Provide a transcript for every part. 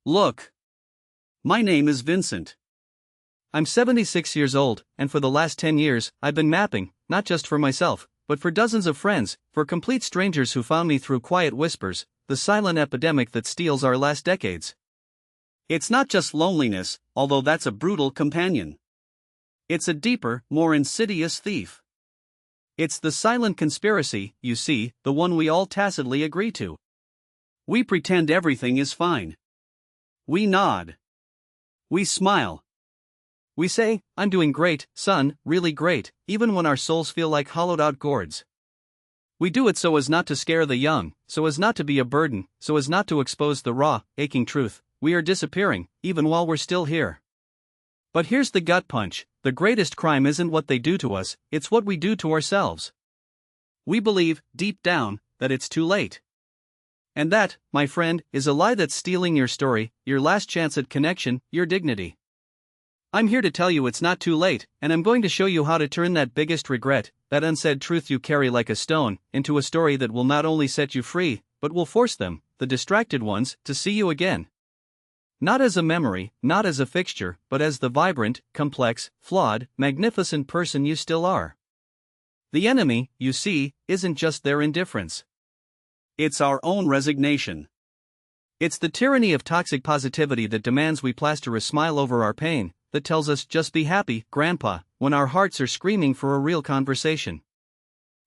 Look. My name is Vincent. I'm 76 years old, and for the last 10 years, I've been mapping, not just for myself, but for dozens of friends, for complete strangers who found me through quiet whispers, the silent epidemic that steals our last decades. It's not just loneliness, although that's a brutal companion. It's a deeper, more insidious thief. It's the silent conspiracy, you see, the one we all tacitly agree to. We pretend everything is fine. We nod. We smile. We say, "I'm doing great, son, really great," even when our souls feel like hollowed-out gourds. We do it so as not to scare the young, so as not to be a burden, so as not to expose the raw, aching truth. We are disappearing, even while we're still here. But here's the gut punch: the greatest crime isn't what they do to us, it's what we do to ourselves. We believe, deep down, that it's too late. And that, my friend, is a lie that's stealing your story, your last chance at connection, your dignity. I'm here to tell you it's not too late, and I'm going to show you how to turn that biggest regret, that unsaid truth you carry like a stone, into a story that will not only set you free, but will force them, the distracted ones, to see you again. Not as a memory, not as a fixture, but as the vibrant, complex, flawed, magnificent person you still are. The enemy, you see, isn't just their indifference. It's our own resignation. It's the tyranny of toxic positivity that demands we plaster a smile over our pain, that tells us "just be happy, Grandpa," when our hearts are screaming for a real conversation.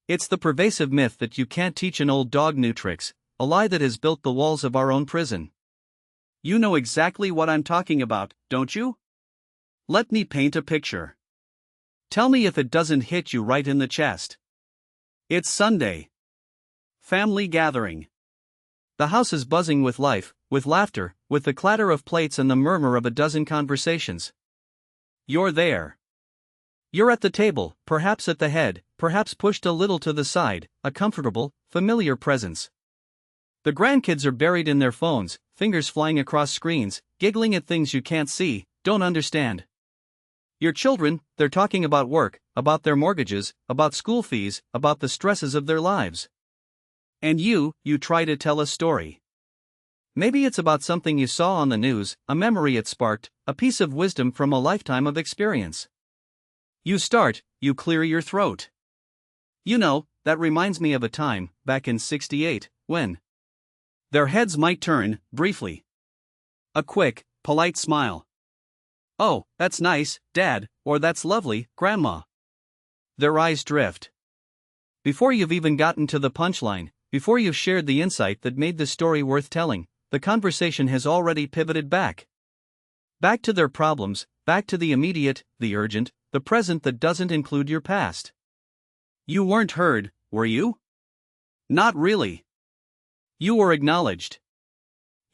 It's the pervasive myth that you can't teach an old dog new tricks, a lie that has built the walls of our own prison. You know exactly what I'm talking about, don't you? Let me paint a picture. Tell me if it doesn't hit you right in the chest. It's Sunday. Family gathering. The house is buzzing with life, with laughter, with the clatter of plates and the murmur of a dozen conversations. You're there. You're at the table, perhaps at the head, perhaps pushed a little to the side, a comfortable, familiar presence. The grandkids are buried in their phones, fingers flying across screens, giggling at things you can't see, don't understand. Your children, they're talking about work, about their mortgages, about school fees, about the stresses of their lives. And you try to tell a story. Maybe it's about something you saw on the news, a memory it sparked, a piece of wisdom from a lifetime of experience. You clear your throat. You know, that reminds me of a time, back in '68, when. Their heads might turn, briefly. A quick, polite smile. "Oh, that's nice, Dad," or "That's lovely, Grandma." Their eyes drift. Before you've even gotten to the punchline, before you've shared the insight that made the story worth telling, the conversation has already pivoted back. Back to their problems, back to the immediate, the urgent, the present that doesn't include your past. You weren't heard, were you? Not really. You were acknowledged.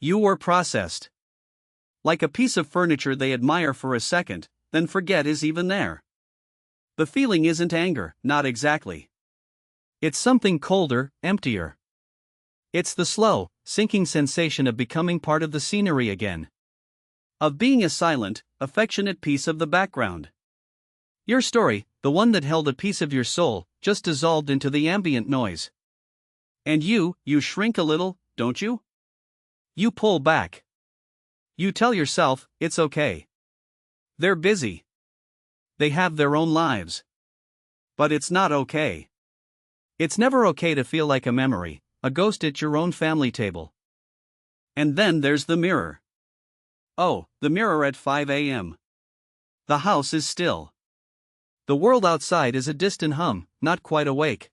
You were processed. Like a piece of furniture they admire for a second, then forget is even there. The feeling isn't anger, not exactly. It's something colder, emptier. It's the slow, sinking sensation of becoming part of the scenery again. Of being a silent, affectionate piece of the background. Your story, the one that held a piece of your soul, just dissolved into the ambient noise. And you shrink a little, don't you? You pull back. You tell yourself, it's okay. They're busy. They have their own lives. But it's not okay. It's never okay to feel like a memory, a ghost at your own family table. And then there's the mirror. Oh, the mirror at 5 a.m. The house is still. The world outside is a distant hum, not quite awake.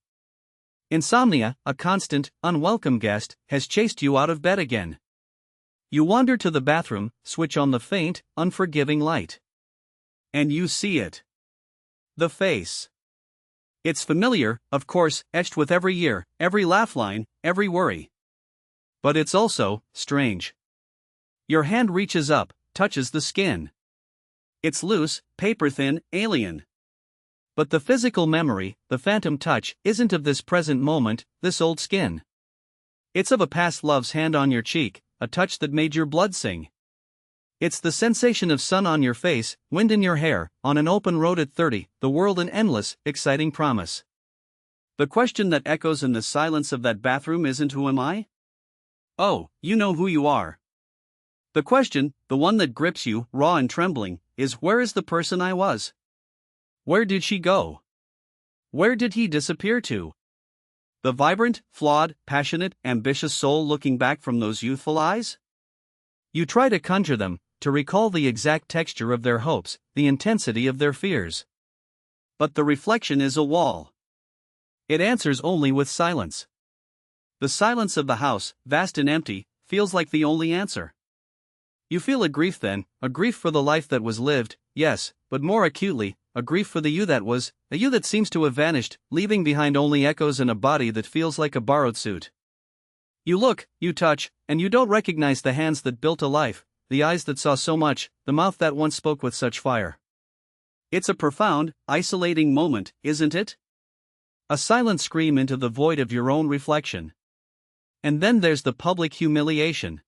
Insomnia, a constant, unwelcome guest, has chased you out of bed again. You wander to the bathroom, switch on the faint, unforgiving light. And you see it. The face. It's familiar, of course, etched with every year, every laugh line, every worry. But it's also strange. Your hand reaches up, touches the skin. It's loose, paper-thin, alien. But the physical memory, the phantom touch, isn't of this present moment, this old skin. It's of a past love's hand on your cheek, a touch that made your blood sing. It's the sensation of sun on your face, wind in your hair, on an open road at 30, the world an endless, exciting promise. The question that echoes in the silence of that bathroom isn't "Who am I?" Oh, you know who you are. The question, the one that grips you, raw and trembling, is where is the person I was? Where did she go? Where did he disappear to? The vibrant, flawed, passionate, ambitious soul looking back from those youthful eyes? You try to conjure them, to recall the exact texture of their hopes, the intensity of their fears. But the reflection is a wall. It answers only with silence. The silence of the house, vast and empty, feels like the only answer. You feel a grief then, a grief for the life that was lived, yes, but more acutely, a grief for the you that was, a you that seems to have vanished, leaving behind only echoes and a body that feels like a borrowed suit. You look, you touch, and you don't recognize the hands that built a life, the eyes that saw so much, the mouth that once spoke with such fire. It's a profound, isolating moment, isn't it? A silent scream into the void of your own reflection. And then there's the public humiliation.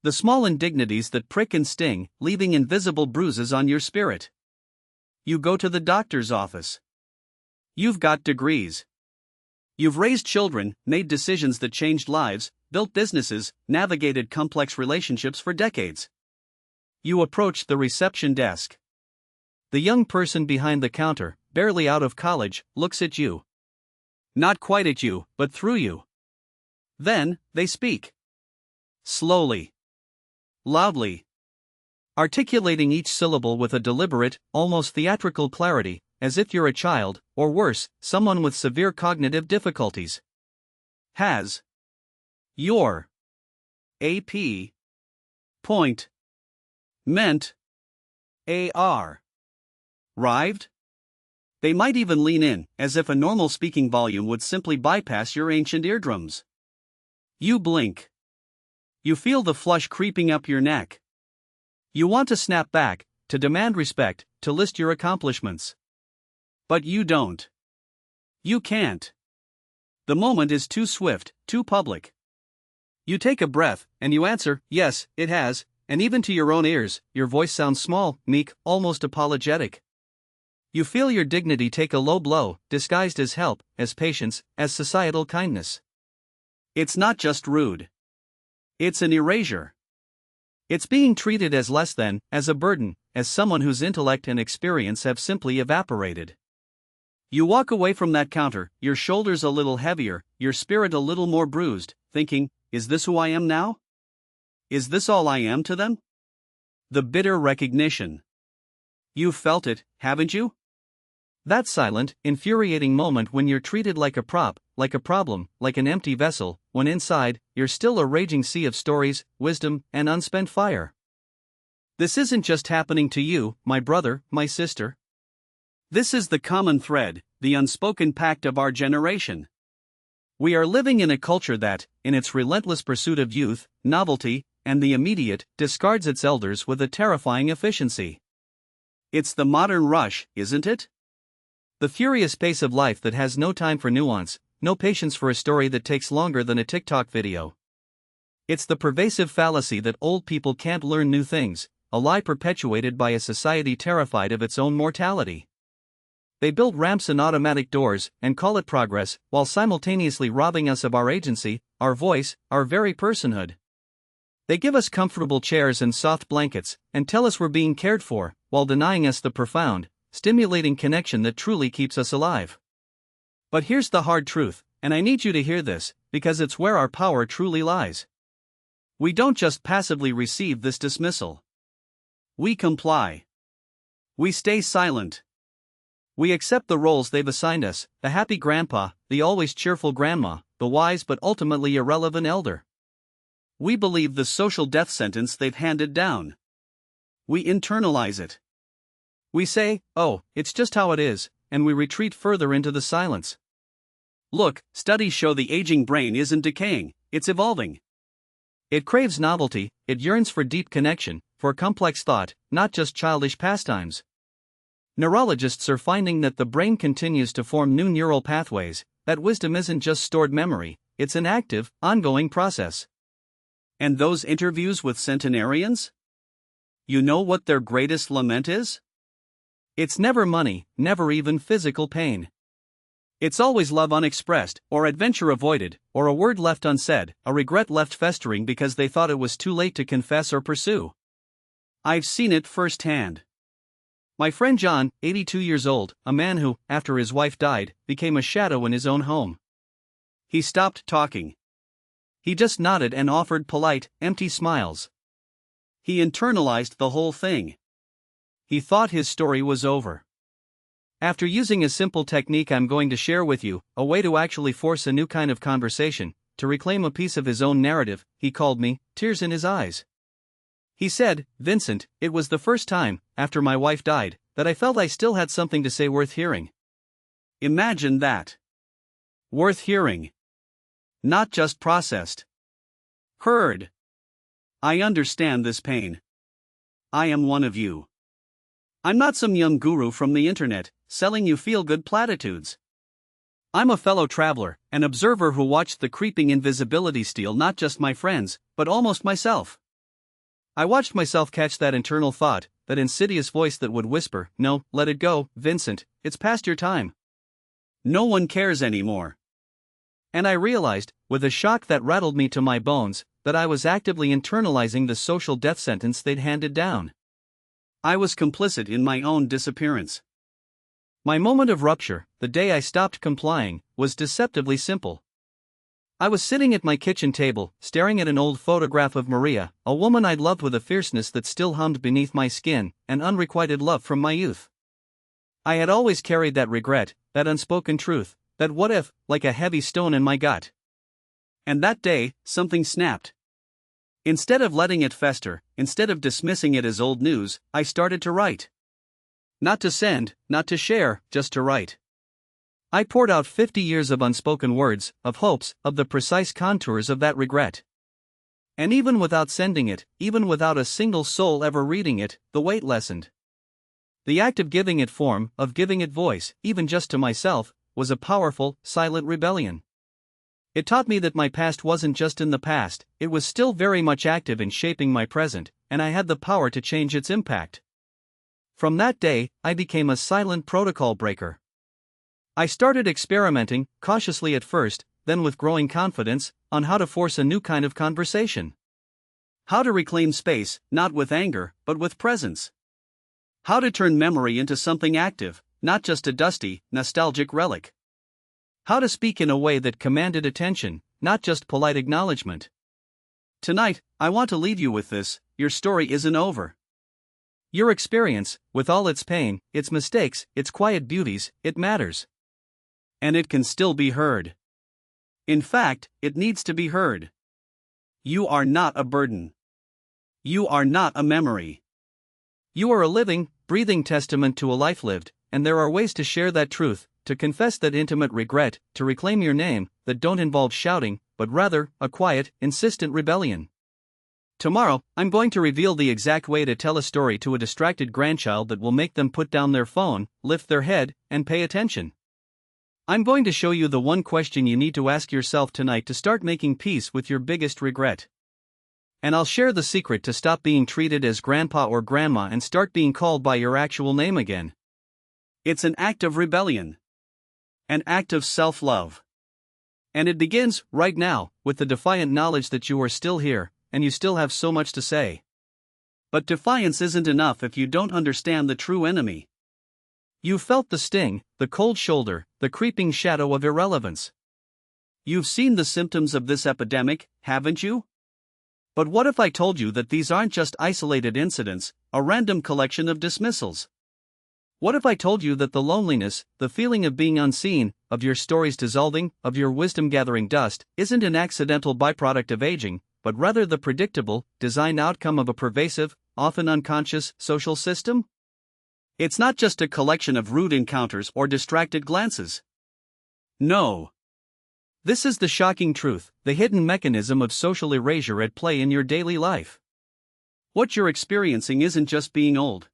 The small indignities that prick and sting, leaving invisible bruises on your spirit. You go to the doctor's office. You've got degrees. You've raised children, made decisions that changed lives, built businesses, navigated complex relationships for decades. You approach the reception desk. The young person behind the counter, barely out of college, looks at you. Not quite at you, but through you. Then, they speak. Slowly. Loudly. Articulating each syllable with a deliberate, almost theatrical clarity, as if you're a child, or worse, someone with severe cognitive difficulties. Has. Your. AP. Point. Meant. AR. Rived? They might even lean in, as if a normal speaking volume would simply bypass your ancient eardrums. You blink. You feel the flush creeping up your neck. You want to snap back, to demand respect, to list your accomplishments. But you don't. You can't. The moment is too swift, too public. You take a breath, and you answer, yes, it has, and even to your own ears, your voice sounds small, meek, almost apologetic. You feel your dignity take a low blow, disguised as help, as patience, as societal kindness. It's not just rude. It's an erasure. It's being treated as less than, as a burden, as someone whose intellect and experience have simply evaporated. You walk away from that counter, your shoulders a little heavier, your spirit a little more bruised, thinking, is this who I am now? Is this all I am to them? The bitter recognition. You've felt it, haven't you? That silent, infuriating moment when you're treated like a prop, like a problem, like an empty vessel, when inside, you're still a raging sea of stories, wisdom, and unspent fire. This isn't just happening to you, my brother, my sister. This is the common thread, the unspoken pact of our generation. We are living in a culture that, in its relentless pursuit of youth, novelty, and the immediate, discards its elders with a terrifying efficiency. It's the modern rush, isn't it? The furious pace of life that has no time for nuance, no patience for a story that takes longer than a TikTok video. It's the pervasive fallacy that old people can't learn new things, a lie perpetuated by a society terrified of its own mortality. They build ramps and automatic doors, and call it progress, while simultaneously robbing us of our agency, our voice, our very personhood. They give us comfortable chairs and soft blankets, and tell us we're being cared for, while denying us the profound, stimulating connection that truly keeps us alive. But here's the hard truth, and I need you to hear this, because it's where our power truly lies. We don't just passively receive this dismissal. We comply. We stay silent. We accept the roles they've assigned us, the happy grandpa, the always cheerful grandma, the wise but ultimately irrelevant elder. We believe the social death sentence they've handed down. We internalize it. We say, oh, it's just how it is, and we retreat further into the silence. Look, studies show the aging brain isn't decaying, it's evolving. It craves novelty, it yearns for deep connection, for complex thought, not just childish pastimes. Neurologists are finding that the brain continues to form new neural pathways, that wisdom isn't just stored memory, it's an active, ongoing process. And those interviews with centenarians? You know what their greatest lament is? It's never money, never even physical pain. It's always love unexpressed, or adventure avoided, or a word left unsaid, a regret left festering because they thought it was too late to confess or pursue. I've seen it firsthand. My friend John, 82 years old, a man who, after his wife died, became a shadow in his own home. He stopped talking. He just nodded and offered polite, empty smiles. He internalized the whole thing. He thought his story was over. After using a simple technique I'm going to share with you, a way to actually force a new kind of conversation, to reclaim a piece of his own narrative, he called me, tears in his eyes. He said, "Vincent, it was the first time, after my wife died, that I felt I still had something to say worth hearing." Imagine that. Worth hearing. Not just processed. Heard. I understand this pain. I am one of you. I'm not some young guru from the internet, selling you feel-good platitudes. I'm a fellow traveler, an observer who watched the creeping invisibility steal not just my friends, but almost myself. I watched myself catch that internal thought, that insidious voice that would whisper, "No, let it go, Vincent, it's past your time. No one cares anymore." And I realized, with a shock that rattled me to my bones, that I was actively internalizing the social death sentence they'd handed down. I was complicit in my own disappearance. My moment of rupture, the day I stopped complying, was deceptively simple. I was sitting at my kitchen table, staring at an old photograph of Maria, a woman I'd loved with a fierceness that still hummed beneath my skin, an unrequited love from my youth. I had always carried that regret, that unspoken truth, that what if, like a heavy stone in my gut. And that day, something snapped. Instead of letting it fester, instead of dismissing it as old news, I started to write. Not to send, not to share, just to write. I poured out 50 years of unspoken words, of hopes, of the precise contours of that regret. And even without sending it, even without a single soul ever reading it, the weight lessened. The act of giving it form, of giving it voice, even just to myself, was a powerful, silent rebellion. It taught me that my past wasn't just in the past, it was still very much active in shaping my present, and I had the power to change its impact. From that day, I became a silent protocol breaker. I started experimenting, cautiously at first, then with growing confidence, on how to force a new kind of conversation. How to reclaim space, not with anger, but with presence. How to turn memory into something active, not just a dusty, nostalgic relic. How to speak in a way that commanded attention, not just polite acknowledgement. Tonight, I want to leave you with this: your story isn't over. Your experience, with all its pain, its mistakes, its quiet beauties, it matters. And it can still be heard. In fact, it needs to be heard. You are not a burden. You are not a memory. You are a living, breathing testament to a life lived, and there are ways to share that truth, to confess that intimate regret, to reclaim your name, that don't involve shouting, but rather, a quiet, insistent rebellion. Tomorrow, I'm going to reveal the exact way to tell a story to a distracted grandchild that will make them put down their phone, lift their head, and pay attention. I'm going to show you the one question you need to ask yourself tonight to start making peace with your biggest regret. And I'll share the secret to stop being treated as grandpa or grandma and start being called by your actual name again. It's an act of rebellion. An act of self-love. And it begins, right now, with the defiant knowledge that you are still here, and you still have so much to say. But defiance isn't enough if you don't understand the true enemy. You've felt the sting, the cold shoulder, the creeping shadow of irrelevance. You've seen the symptoms of this epidemic, haven't you? But what if I told you that these aren't just isolated incidents, a random collection of dismissals? What if I told you that the loneliness, the feeling of being unseen, of your stories dissolving, of your wisdom gathering dust, isn't an accidental byproduct of aging, but rather the predictable, designed outcome of a pervasive, often unconscious, social system? It's not just a collection of rude encounters or distracted glances. No. This is the shocking truth, the hidden mechanism of social erasure at play in your daily life. What you're experiencing isn't just being old.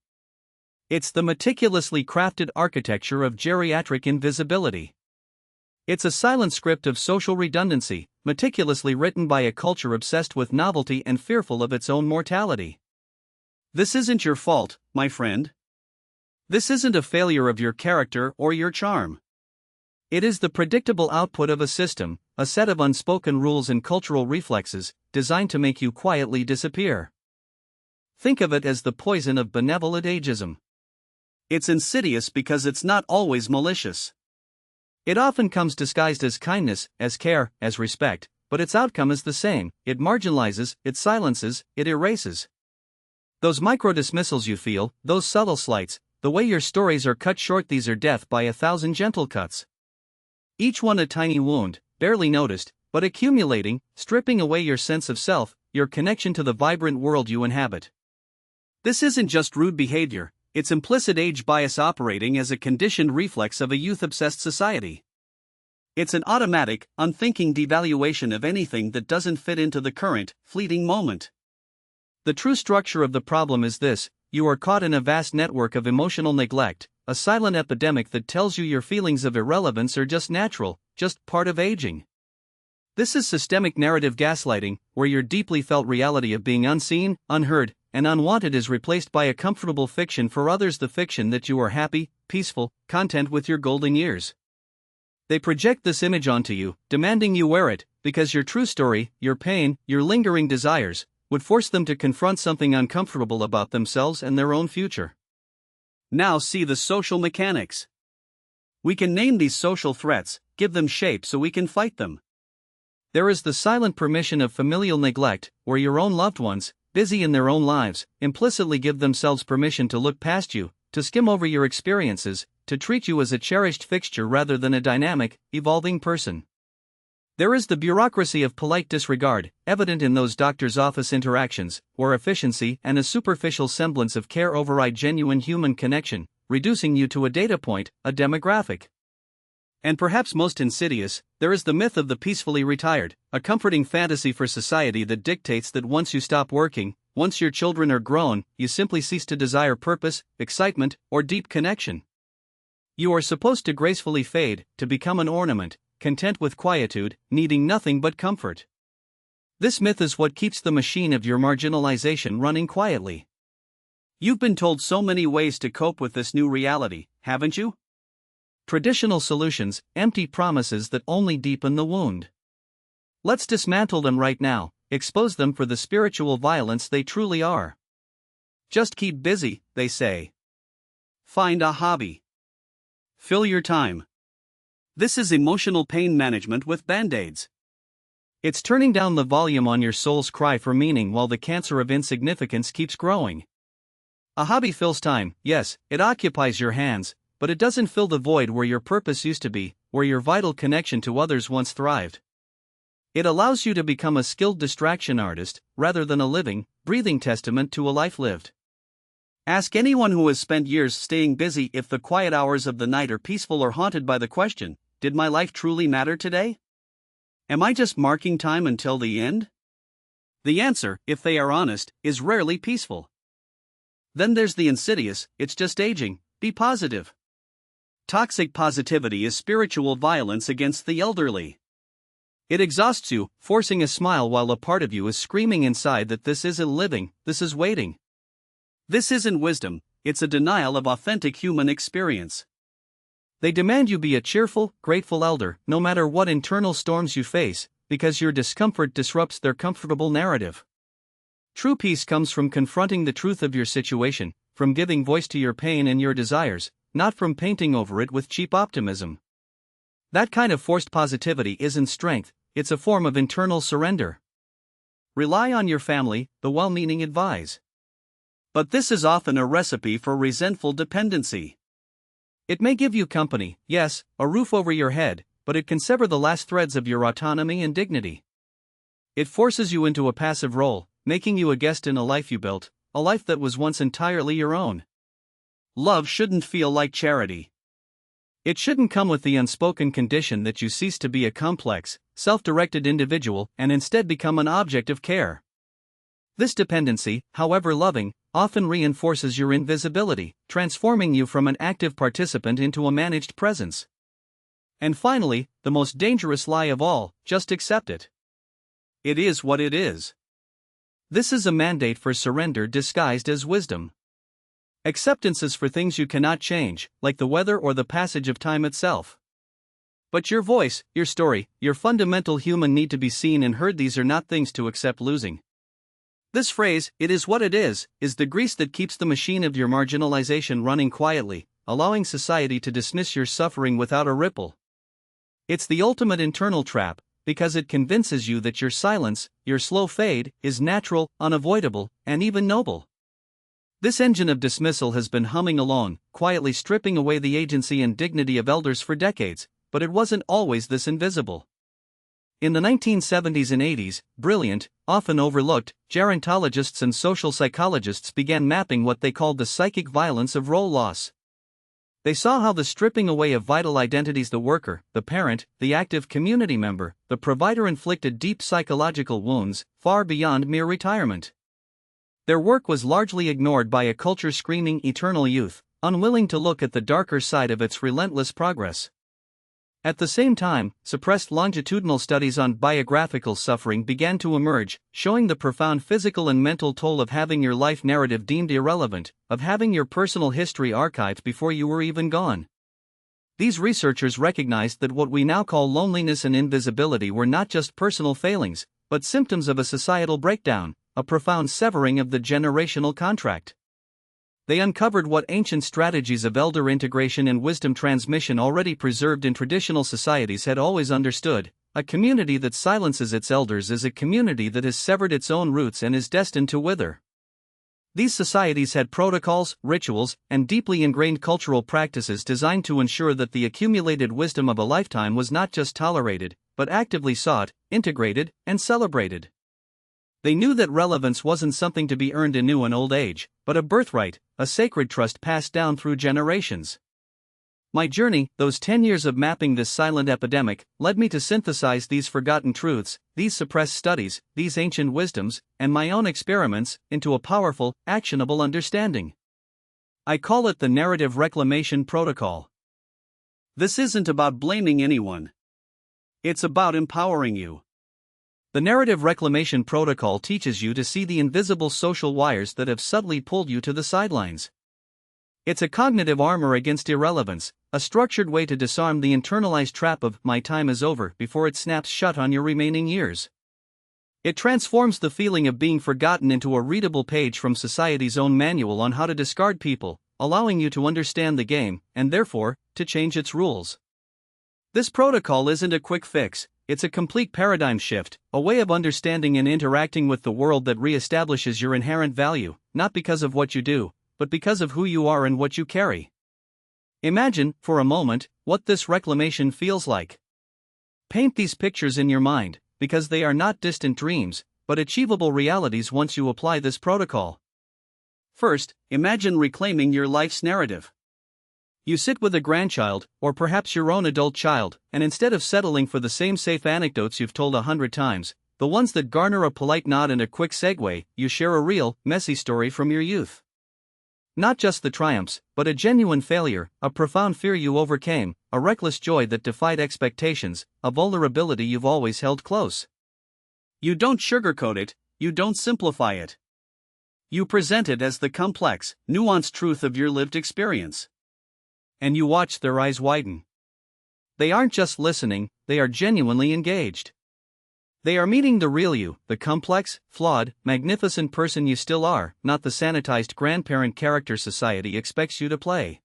It's the meticulously crafted architecture of geriatric invisibility. It's a silent script of social redundancy, meticulously written by a culture obsessed with novelty and fearful of its own mortality. This isn't your fault, my friend. This isn't a failure of your character or your charm. It is the predictable output of a system, a set of unspoken rules and cultural reflexes, designed to make you quietly disappear. Think of it as the poison of benevolent ageism. It's insidious because it's not always malicious. It often comes disguised as kindness, as care, as respect, but its outcome is the same: it marginalizes, it silences, it erases. Those micro-dismissals you feel, those subtle slights, the way your stories are cut short, these are death by 1,000 gentle cuts. Each one a tiny wound, barely noticed, but accumulating, stripping away your sense of self, your connection to the vibrant world you inhabit. This isn't just rude behavior, it's implicit age bias operating as a conditioned reflex of a youth-obsessed society. It's an automatic, unthinking devaluation of anything that doesn't fit into the current, fleeting moment. The true structure of the problem is this: you are caught in a vast network of emotional neglect, a silent epidemic that tells you your feelings of irrelevance are just natural, just part of aging. This is systemic narrative gaslighting, where your deeply felt reality of being unseen, unheard, and unwanted is replaced by a comfortable fiction for others, the fiction that you are happy, peaceful, content with your golden years. They project this image onto you, demanding you wear it, because your true story, your pain, your lingering desires, would force them to confront something uncomfortable about themselves and their own future. Now see the social mechanics. We can name these social threats, give them shape so we can fight them. There is the silent permission of familial neglect, where your own loved ones, busy in their own lives, implicitly give themselves permission to look past you, to skim over your experiences, to treat you as a cherished fixture rather than a dynamic, evolving person. There is the bureaucracy of polite disregard, evident in those doctor's office interactions, where efficiency and a superficial semblance of care override genuine human connection, reducing you to a data point, a demographic. And perhaps most insidious, there is the myth of the peacefully retired, a comforting fantasy for society that dictates that once you stop working, once your children are grown, you simply cease to desire purpose, excitement, or deep connection. You are supposed to gracefully fade, to become an ornament, content with quietude, needing nothing but comfort. This myth is what keeps the machine of your marginalization running quietly. You've been told so many ways to cope with this new reality, haven't you? Traditional solutions, empty promises that only deepen the wound. Let's dismantle them right now, expose them for the spiritual violence they truly are. Just keep busy, they say. Find a hobby. Fill your time. This is emotional pain management with band-aids. It's turning down the volume on your soul's cry for meaning while the cancer of insignificance keeps growing. A hobby fills time, yes, it occupies your hands, but it doesn't fill the void where your purpose used to be, where your vital connection to others once thrived. It allows you to become a skilled distraction artist, rather than a living, breathing testament to a life lived. Ask anyone who has spent years staying busy if the quiet hours of the night are peaceful or haunted by the question, did my life truly matter today? Am I just marking time until the end? The answer, if they are honest, is rarely peaceful. Then there's the insidious, it's just aging, be positive. Toxic positivity is spiritual violence against the elderly. It exhausts you, forcing a smile while a part of you is screaming inside that this isn't living, this is waiting. This isn't wisdom, it's a denial of authentic human experience. They demand you be a cheerful, grateful elder, no matter what internal storms you face, because your discomfort disrupts their comfortable narrative. True peace comes from confronting the truth of your situation, from giving voice to your pain and your desires, not from painting over it with cheap optimism. That kind of forced positivity isn't strength, it's a form of internal surrender. Rely on your family, the well-meaning advise. But this is often a recipe for resentful dependency. It may give you company, yes, a roof over your head, but it can sever the last threads of your autonomy and dignity. It forces you into a passive role, making you a guest in a life you built, a life that was once entirely your own. Love shouldn't feel like charity. It shouldn't come with the unspoken condition that you cease to be a complex, self-directed individual and instead become an object of care. This dependency, however loving, often reinforces your invisibility, transforming you from an active participant into a managed presence. And finally, the most dangerous lie of all, just accept it. It is what it is. This is a mandate for surrender disguised as wisdom. Acceptance is for things you cannot change, like the weather or the passage of time itself. But your voice, your story, your fundamental human need to be seen and heard, these are not things to accept losing. This phrase, "it is what it is the grease that keeps the machine of your marginalization running quietly, allowing society to dismiss your suffering without a ripple. It's the ultimate internal trap, because it convinces you that your silence, your slow fade, is natural, unavoidable, and even noble. This engine of dismissal has been humming along, quietly stripping away the agency and dignity of elders for decades, but it wasn't always this invisible. In the 1970s and 80s, brilliant, often overlooked, gerontologists and social psychologists began mapping what they called the psychic violence of role loss. They saw how the stripping away of vital identities, the worker, the parent, the active community member, the provider, inflicted deep psychological wounds, far beyond mere retirement. Their work was largely ignored by a culture screaming eternal youth, unwilling to look at the darker side of its relentless progress. At the same time, suppressed longitudinal studies on biographical suffering began to emerge, showing the profound physical and mental toll of having your life narrative deemed irrelevant, of having your personal history archived before you were even gone. These researchers recognized that what we now call loneliness and invisibility were not just personal failings, but symptoms of a societal breakdown, a profound severing of the generational contract. They uncovered what ancient strategies of elder integration and wisdom transmission already preserved in traditional societies had always understood: a community that silences its elders is a community that has severed its own roots and is destined to wither. These societies had protocols, rituals, and deeply ingrained cultural practices designed to ensure that the accumulated wisdom of a lifetime was not just tolerated, but actively sought, integrated, and celebrated. They knew that relevance wasn't something to be earned in new and old age, but a birthright, a sacred trust passed down through generations. My journey, those 10 years of mapping this silent epidemic, led me to synthesize these forgotten truths, these suppressed studies, these ancient wisdoms, and my own experiments, into a powerful, actionable understanding. I call it the Narrative Reclamation Protocol. This isn't about blaming anyone. It's about empowering you. The Narrative Reclamation Protocol teaches you to see the invisible social wires that have subtly pulled you to the sidelines. It's a cognitive armor against irrelevance, a structured way to disarm the internalized trap of "my time is over" before it snaps shut on your remaining years. It transforms the feeling of being forgotten into a readable page from society's own manual on how to discard people, allowing you to understand the game, and therefore, to change its rules. This protocol isn't a quick fix. It's a complete paradigm shift, a way of understanding and interacting with the world that reestablishes your inherent value, not because of what you do, but because of who you are and what you carry. Imagine, for a moment, what this reclamation feels like. Paint these pictures in your mind, because they are not distant dreams, but achievable realities once you apply this protocol. First, imagine reclaiming your life's narrative. You sit with a grandchild, or perhaps your own adult child, and instead of settling for the same safe anecdotes you've told 100 times, the ones that garner a polite nod and a quick segue, you share a real, messy story from your youth. Not just the triumphs, but a genuine failure, a profound fear you overcame, a reckless joy that defied expectations, a vulnerability you've always held close. You don't sugarcoat it, you don't simplify it. You present it as the complex, nuanced truth of your lived experience. And you watch their eyes widen. They aren't just listening, they are genuinely engaged. They are meeting the real you, the complex, flawed, magnificent person you still are, not the sanitized grandparent character society expects you to play.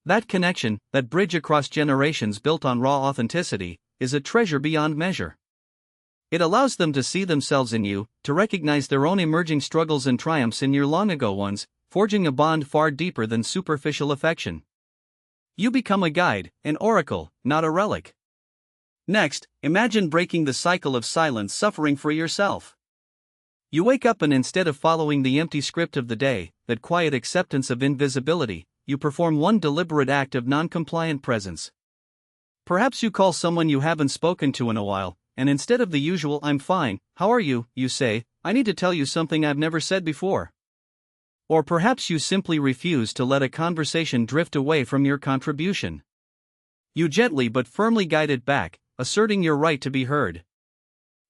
That connection, that bridge across generations built on raw authenticity, is a treasure beyond measure. It allows them to see themselves in you, to recognize their own emerging struggles and triumphs in your long ago ones, forging a bond far deeper than superficial affection. You become a guide, an oracle, not a relic. Next, imagine breaking the cycle of silent suffering for yourself. You wake up and instead of following the empty script of the day, that quiet acceptance of invisibility, you perform one deliberate act of non-compliant presence. Perhaps you call someone you haven't spoken to in a while, and instead of the usual "I'm fine, how are you," you say, "I need to tell you something I've never said before." Or perhaps you simply refuse to let a conversation drift away from your contribution. You gently but firmly guide it back, asserting your right to be heard.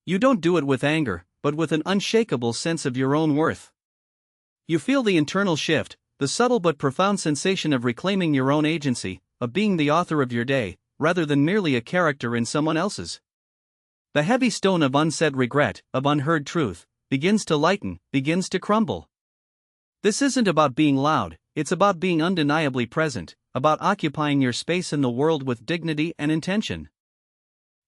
You don't do it with anger, but with an unshakable sense of your own worth. You feel the internal shift, the subtle but profound sensation of reclaiming your own agency, of being the author of your day, rather than merely a character in someone else's. The heavy stone of unsaid regret, of unheard truth, begins to lighten, begins to crumble. This isn't about being loud, it's about being undeniably present, about occupying your space in the world with dignity and intention.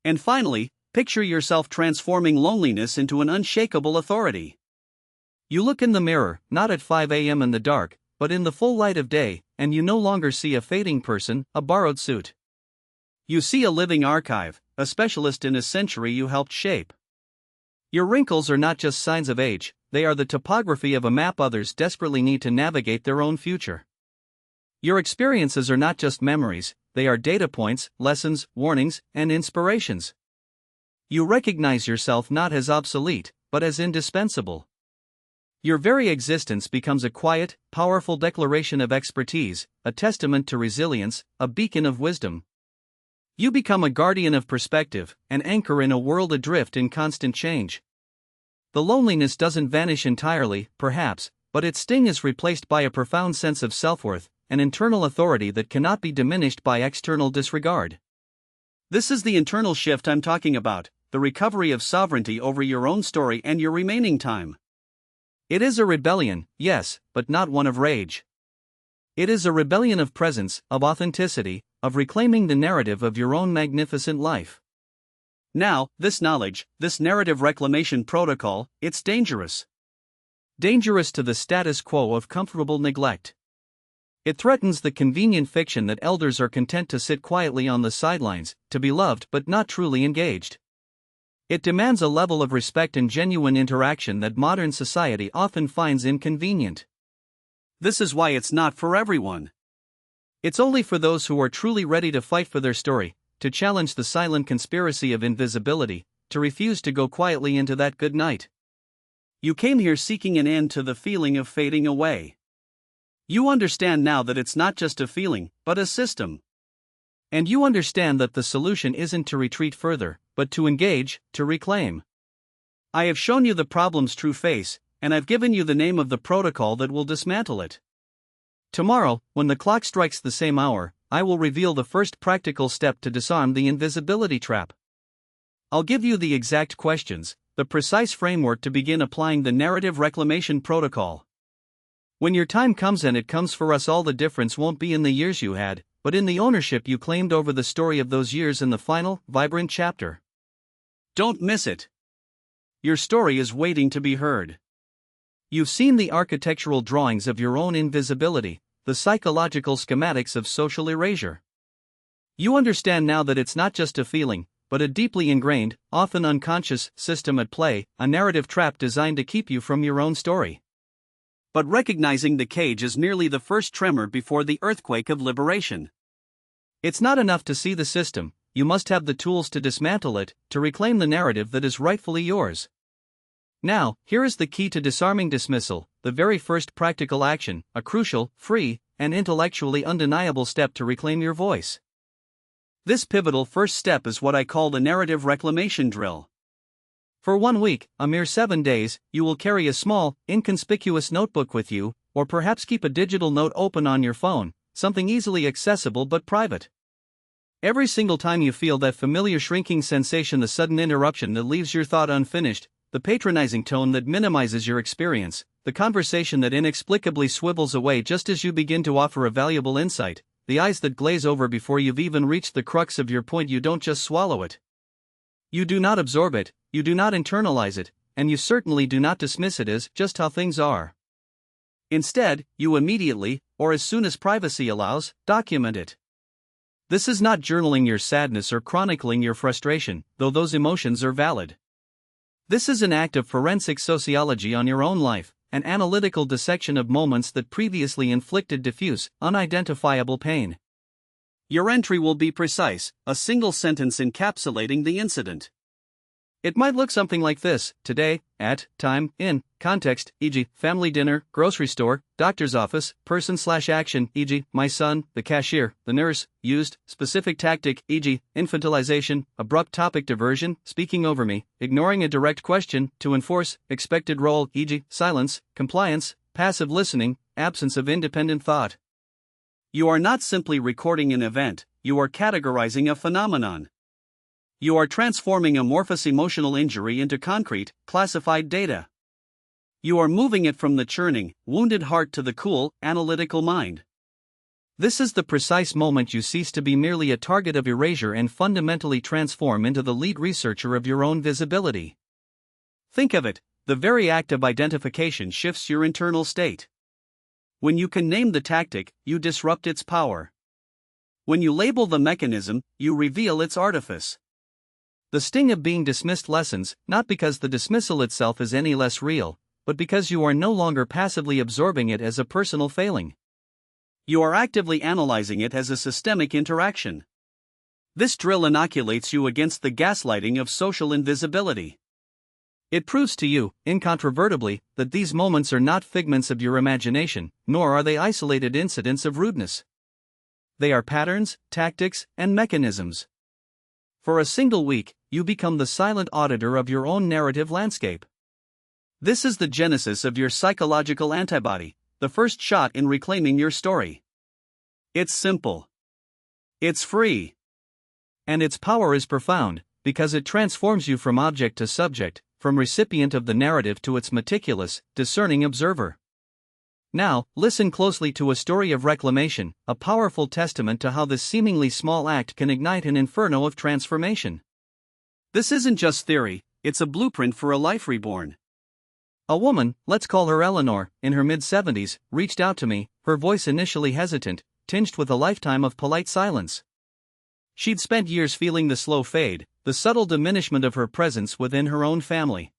And finally, picture yourself transforming loneliness into an unshakable authority. You look in the mirror, not at 5 a.m. in the dark, but in the full light of day, and you no longer see a fading person, a borrowed suit. You see a living archive, a specialist in a century you helped shape. Your wrinkles are not just signs of age, they are the topography of a map others desperately need to navigate their own future. Your experiences are not just memories, they are data points, lessons, warnings, and inspirations. You recognize yourself not as obsolete, but as indispensable. Your very existence becomes a quiet, powerful declaration of expertise, a testament to resilience, a beacon of wisdom. You become a guardian of perspective, an anchor in a world adrift in constant change. The loneliness doesn't vanish entirely, perhaps, but its sting is replaced by a profound sense of self-worth, an internal authority that cannot be diminished by external disregard. This is the internal shift I'm talking about, the recovery of sovereignty over your own story and your remaining time. It is a rebellion, yes, but not one of rage. It is a rebellion of presence, of authenticity, of reclaiming the narrative of your own magnificent life. Now, this knowledge, this narrative reclamation protocol, it's dangerous. Dangerous to the status quo of comfortable neglect. It threatens the convenient fiction that elders are content to sit quietly on the sidelines, to be loved but not truly engaged. It demands a level of respect and genuine interaction that modern society often finds inconvenient. This is why it's not for everyone. It's only for those who are truly ready to fight for their story, to challenge the silent conspiracy of invisibility, to refuse to go quietly into that good night. You came here seeking an end to the feeling of fading away. You understand now that it's not just a feeling, but a system. And you understand that the solution isn't to retreat further, but to engage, to reclaim. I have shown you the problem's true face, and I've given you the name of the protocol that will dismantle it. Tomorrow, when the clock strikes the same hour, I will reveal the first practical step to disarm the invisibility trap. I'll give you the exact questions, the precise framework to begin applying the Narrative Reclamation Protocol. When your time comes, and it comes for us all, the difference won't be in the years you had, but in the ownership you claimed over the story of those years in the final, vibrant chapter. Don't miss it. Your story is waiting to be heard. You've seen the architectural drawings of your own invisibility, the psychological schematics of social erasure. You understand now that it's not just a feeling, but a deeply ingrained, often unconscious, system at play, a narrative trap designed to keep you from your own story. But recognizing the cage is merely the first tremor before the earthquake of liberation. It's not enough to see the system, you must have the tools to dismantle it, to reclaim the narrative that is rightfully yours. Now, here is the key to disarming dismissal, the very first practical action, a crucial, free, and intellectually undeniable step to reclaim your voice. This pivotal first step is what I call the narrative reclamation drill. For 1 week, a mere 7 days, you will carry a small, inconspicuous notebook with you, or perhaps keep a digital note open on your phone, something easily accessible but private. Every single time you feel that familiar shrinking sensation, the sudden interruption that leaves your thought unfinished, the patronizing tone that minimizes your experience, the conversation that inexplicably swivels away just as you begin to offer a valuable insight, the eyes that glaze over before you've even reached the crux of your point, you don't just swallow it. You do not absorb it, you do not internalize it, and you certainly do not dismiss it as just how things are. Instead, you immediately, or as soon as privacy allows, document it. This is not journaling your sadness or chronicling your frustration, though those emotions are valid. This is an act of forensic sociology on your own life, an analytical dissection of moments that previously inflicted diffuse, unidentifiable pain. Your entry will be precise, a single sentence encapsulating the incident. It might look something like this: today, at, time, in, context, e.g., family dinner, grocery store, doctor's office, person/action, e.g., my son, the cashier, the nurse, used, specific tactic, e.g., infantilization, abrupt topic diversion, speaking over me, ignoring a direct question, to enforce, expected role, e.g., silence, compliance, passive listening, absence of independent thought. You are not simply recording an event, you are categorizing a phenomenon. You are transforming amorphous emotional injury into concrete, classified data. You are moving it from the churning, wounded heart to the cool, analytical mind. This is the precise moment you cease to be merely a target of erasure and fundamentally transform into the lead researcher of your own visibility. Think of it, the very act of identification shifts your internal state. When you can name the tactic, you disrupt its power. When you label the mechanism, you reveal its artifice. The sting of being dismissed lessens, not because the dismissal itself is any less real, but because you are no longer passively absorbing it as a personal failing. You are actively analyzing it as a systemic interaction. This drill inoculates you against the gaslighting of social invisibility. It proves to you, incontrovertibly, that these moments are not figments of your imagination, nor are they isolated incidents of rudeness. They are patterns, tactics, and mechanisms. For a single week, you become the silent auditor of your own narrative landscape. This is the genesis of your psychological antibody, the first shot in reclaiming your story. It's simple. It's free. And its power is profound, because it transforms you from object to subject, from recipient of the narrative to its meticulous, discerning observer. Now, listen closely to a story of reclamation, a powerful testament to how this seemingly small act can ignite an inferno of transformation. This isn't just theory, it's a blueprint for a life reborn. A woman, let's call her Eleanor, in her mid-70s, reached out to me, her voice initially hesitant, tinged with a lifetime of polite silence. She'd spent years feeling the slow fade, the subtle diminishment of her presence within her own family.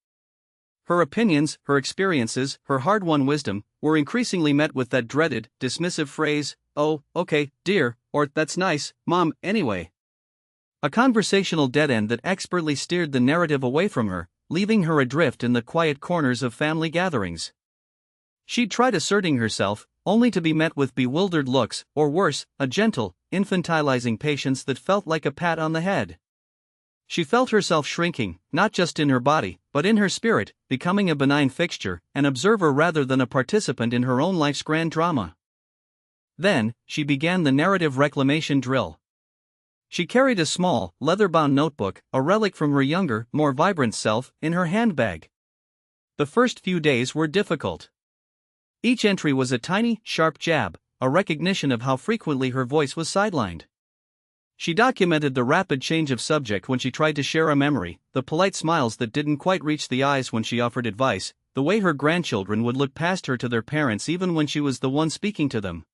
Her opinions, her experiences, her hard-won wisdom, were increasingly met with that dreaded, dismissive phrase, "Oh, okay, dear," or "That's nice, Mom, anyway." A conversational dead end that expertly steered the narrative away from her, leaving her adrift in the quiet corners of family gatherings. She'd tried asserting herself, only to be met with bewildered looks, or worse, a gentle, infantilizing patience that felt like a pat on the head. She felt herself shrinking, not just in her body, but in her spirit, becoming a benign fixture, an observer rather than a participant in her own life's grand drama. Then, she began the narrative reclamation drill. She carried a small, leather-bound notebook, a relic from her younger, more vibrant self, in her handbag. The first few days were difficult. Each entry was a tiny, sharp jab, a recognition of how frequently her voice was sidelined. She documented the rapid change of subject when she tried to share a memory, the polite smiles that didn't quite reach the eyes when she offered advice, the way her grandchildren would look past her to their parents even when she was the one speaking to them.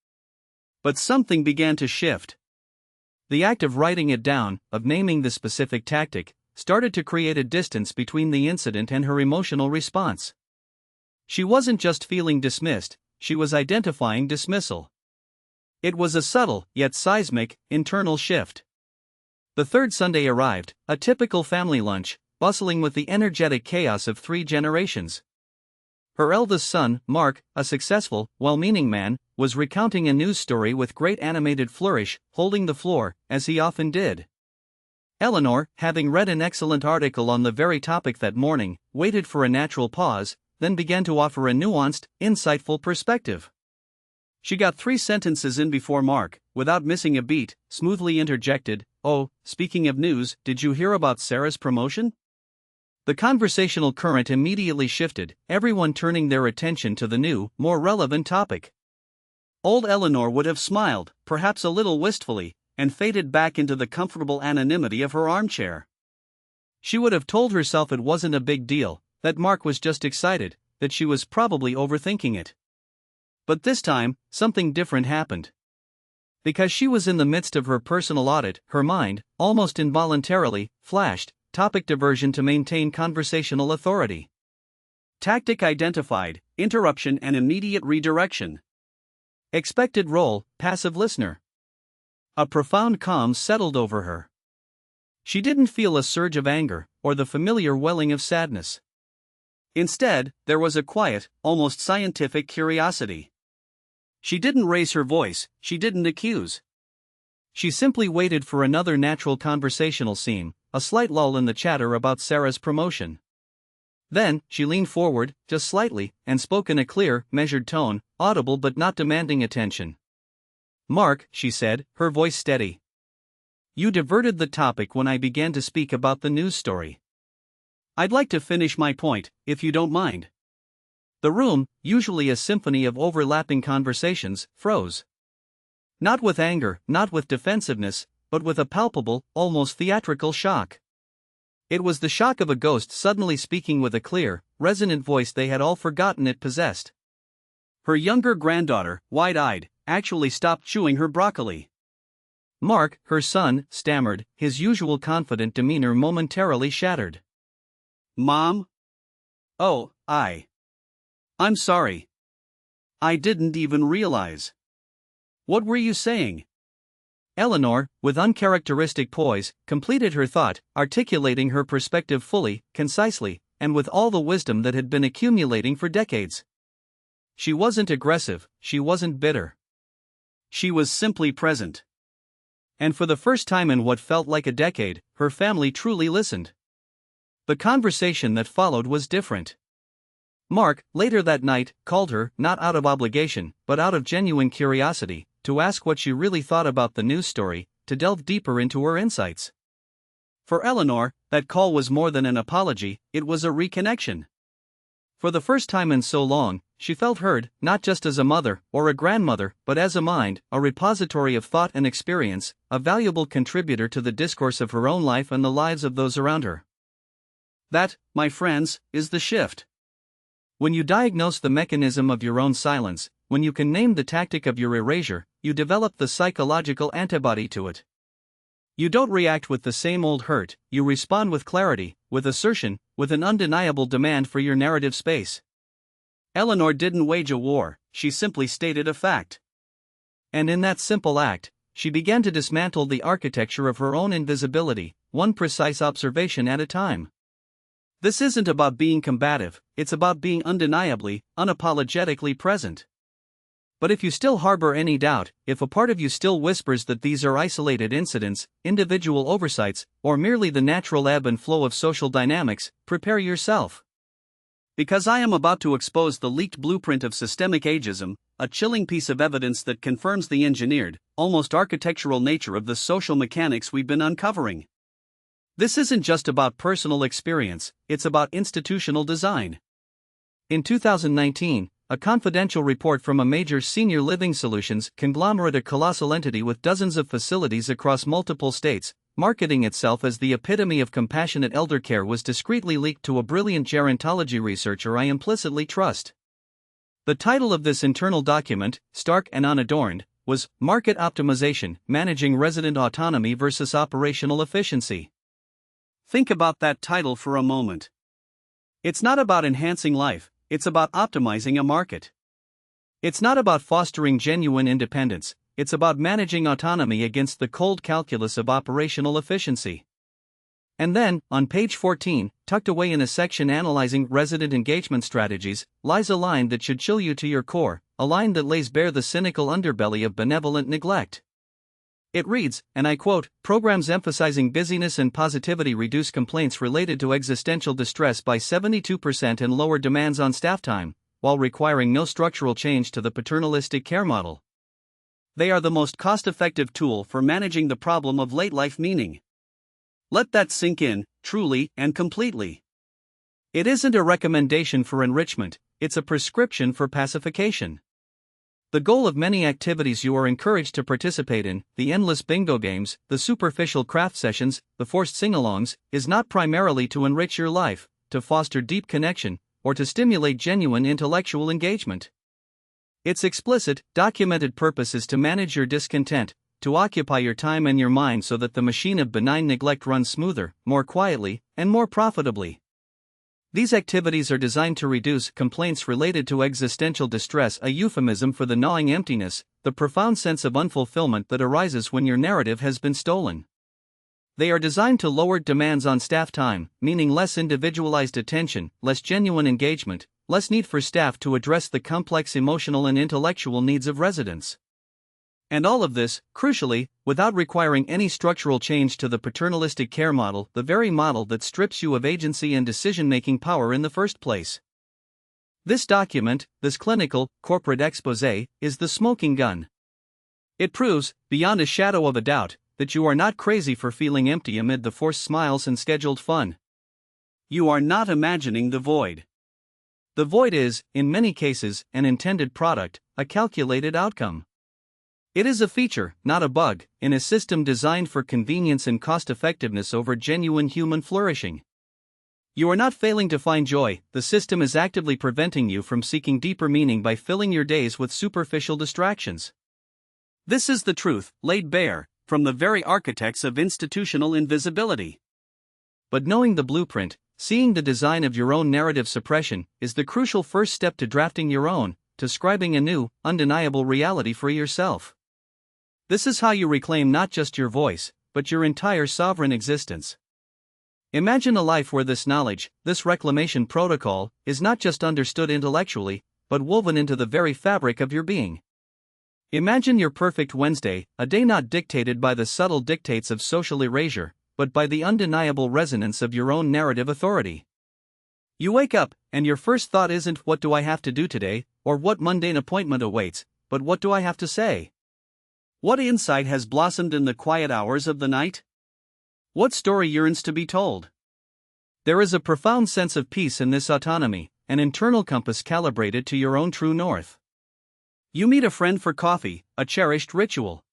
But something began to shift. The act of writing it down, of naming the specific tactic, started to create a distance between the incident and her emotional response. She wasn't just feeling dismissed, she was identifying dismissal. It was a subtle, yet seismic, internal shift. The third Sunday arrived, a typical family lunch, bustling with the energetic chaos of 3 generations. Her eldest son, Mark, a successful, well-meaning man, was recounting a news story with great animated flourish, holding the floor, as he often did. Eleanor, having read an excellent article on the very topic that morning, waited for a natural pause, then began to offer a nuanced, insightful perspective. She got 3 sentences in before Mark, without missing a beat, smoothly interjected, "Oh, speaking of news, did you hear about Sarah's promotion?" The conversational current immediately shifted, everyone turning their attention to the new, more relevant topic. Old Eleanor would have smiled, perhaps a little wistfully, and faded back into the comfortable anonymity of her armchair. She would have told herself it wasn't a big deal, that Mark was just excited, that she was probably overthinking it. But this time, something different happened. Because she was in the midst of her personal audit, her mind, almost involuntarily, flashed, topic diversion to maintain conversational authority. Tactic identified, interruption and immediate redirection. Expected role, passive listener. A profound calm settled over her. She didn't feel a surge of anger, or the familiar welling of sadness. Instead, there was a quiet, almost scientific curiosity. She didn't raise her voice, she didn't accuse. She simply waited for another natural conversational scene, a slight lull in the chatter about Sarah's promotion. Then, she leaned forward, just slightly, and spoke in a clear, measured tone, audible but not demanding attention. Mark, she said, her voice steady. You diverted the topic when I began to speak about the news story. I'd like to finish my point, if you don't mind. The room, usually a symphony of overlapping conversations, froze. Not with anger, not with defensiveness, but with a palpable, almost theatrical shock. It was the shock of a ghost suddenly speaking with a clear, resonant voice they had all forgotten it possessed. Her younger granddaughter, wide-eyed, actually stopped chewing her broccoli. Mark, her son, stammered, his usual confident demeanor momentarily shattered. Mom? Oh, I'm sorry. I didn't even realize. What were you saying? Eleanor, with uncharacteristic poise, completed her thought, articulating her perspective fully, concisely, and with all the wisdom that had been accumulating for decades. She wasn't aggressive, she wasn't bitter. She was simply present. And for the first time in what felt like a decade, her family truly listened. The conversation that followed was different. Mark, later that night, called her, not out of obligation, but out of genuine curiosity, to ask what she really thought about the news story, to delve deeper into her insights. For Eleanor, that call was more than an apology, it was a reconnection. For the first time in so long, she felt heard, not just as a mother or a grandmother, but as a mind, a repository of thought and experience, a valuable contributor to the discourse of her own life and the lives of those around her. That, my friends, is the shift. When you diagnose the mechanism of your own silence, when you can name the tactic of your erasure, you develop the psychological antibody to it. You don't react with the same old hurt, you respond with clarity, with assertion, with an undeniable demand for your narrative space. Eleanor didn't wage a war, she simply stated a fact. And in that simple act, she began to dismantle the architecture of her own invisibility, one precise observation at a time. This isn't about being combative, it's about being undeniably, unapologetically present. But if you still harbor any doubt, if a part of you still whispers that these are isolated incidents, individual oversights, or merely the natural ebb and flow of social dynamics, prepare yourself. Because I am about to expose the leaked blueprint of systemic ageism, a chilling piece of evidence that confirms the engineered, almost architectural nature of the social mechanics we've been uncovering. This isn't just about personal experience, it's about institutional design. In 2019, a confidential report from a major senior living solutions conglomerate, a colossal entity with dozens of facilities across multiple states, marketing itself as the epitome of compassionate elder care, was discreetly leaked to a brilliant gerontology researcher I implicitly trust. The title of this internal document, stark and unadorned, was Market Optimization: Managing Resident Autonomy versus Operational Efficiency. Think about that title for a moment. It's not about enhancing life, it's about optimizing a market. It's not about fostering genuine independence, it's about managing autonomy against the cold calculus of operational efficiency. And then, on page 14, tucked away in a section analyzing resident engagement strategies, lies a line that should chill you to your core, a line that lays bare the cynical underbelly of benevolent neglect. It reads, and I quote, "Programs emphasizing busyness and positivity reduce complaints related to existential distress by 72% and lower demands on staff time, while requiring no structural change to the paternalistic care model. They are the most cost-effective tool for managing the problem of late-life meaning." Let that sink in, truly and completely. It isn't a recommendation for enrichment, it's a prescription for pacification. The goal of many activities you are encouraged to participate in, the endless bingo games, the superficial craft sessions, the forced sing-alongs, is not primarily to enrich your life, to foster deep connection, or to stimulate genuine intellectual engagement. Its explicit, documented purpose is to manage your discontent, to occupy your time and your mind so that the machine of benign neglect runs smoother, more quietly, and more profitably. These activities are designed to reduce complaints related to existential distress, a euphemism for the gnawing emptiness, the profound sense of unfulfillment that arises when your narrative has been stolen. They are designed to lower demands on staff time, meaning less individualized attention, less genuine engagement, less need for staff to address the complex emotional and intellectual needs of residents. And all of this, crucially, without requiring any structural change to the paternalistic care model, the very model that strips you of agency and decision-making power in the first place. This document, this clinical, corporate exposé, is the smoking gun. It proves, beyond a shadow of a doubt, that you are not crazy for feeling empty amid the forced smiles and scheduled fun. You are not imagining the void. The void is, in many cases, an intended product, a calculated outcome. It is a feature, not a bug, in a system designed for convenience and cost-effectiveness over genuine human flourishing. You are not failing to find joy, the system is actively preventing you from seeking deeper meaning by filling your days with superficial distractions. This is the truth, laid bare, from the very architects of institutional invisibility. But knowing the blueprint, seeing the design of your own narrative suppression, is the crucial first step to drafting your own, to scribing a new, undeniable reality for yourself. This is how you reclaim not just your voice, but your entire sovereign existence. Imagine a life where this knowledge, this reclamation protocol, is not just understood intellectually, but woven into the very fabric of your being. Imagine your perfect Wednesday, a day not dictated by the subtle dictates of social erasure, but by the undeniable resonance of your own narrative authority. You wake up, and your first thought isn't "what do I have to do today," or "what mundane appointment awaits," but "what do I have to say?" What insight has blossomed in the quiet hours of the night? What story yearns to be told? There is a profound sense of peace in this autonomy, an internal compass calibrated to your own true north. You meet a friend for coffee, a cherished ritual.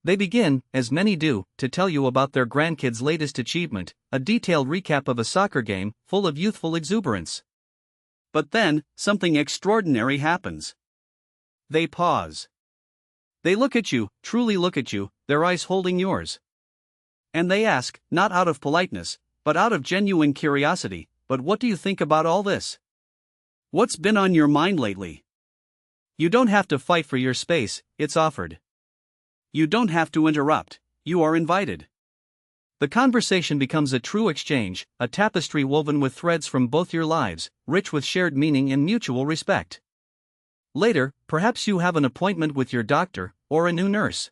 They begin, as many do, to tell you about their grandkid's latest achievement, a detailed recap of a soccer game, full of youthful exuberance. But then, something extraordinary happens. They pause. They look at you, truly look at you, their eyes holding yours. And they ask, not out of politeness, but out of genuine curiosity, "But what do you think about all this? What's been on your mind lately?" You don't have to fight for your space, it's offered. You don't have to interrupt, you are invited. The conversation becomes a true exchange, a tapestry woven with threads from both your lives, rich with shared meaning and mutual respect. Later, perhaps you have an appointment with your doctor, or a new nurse.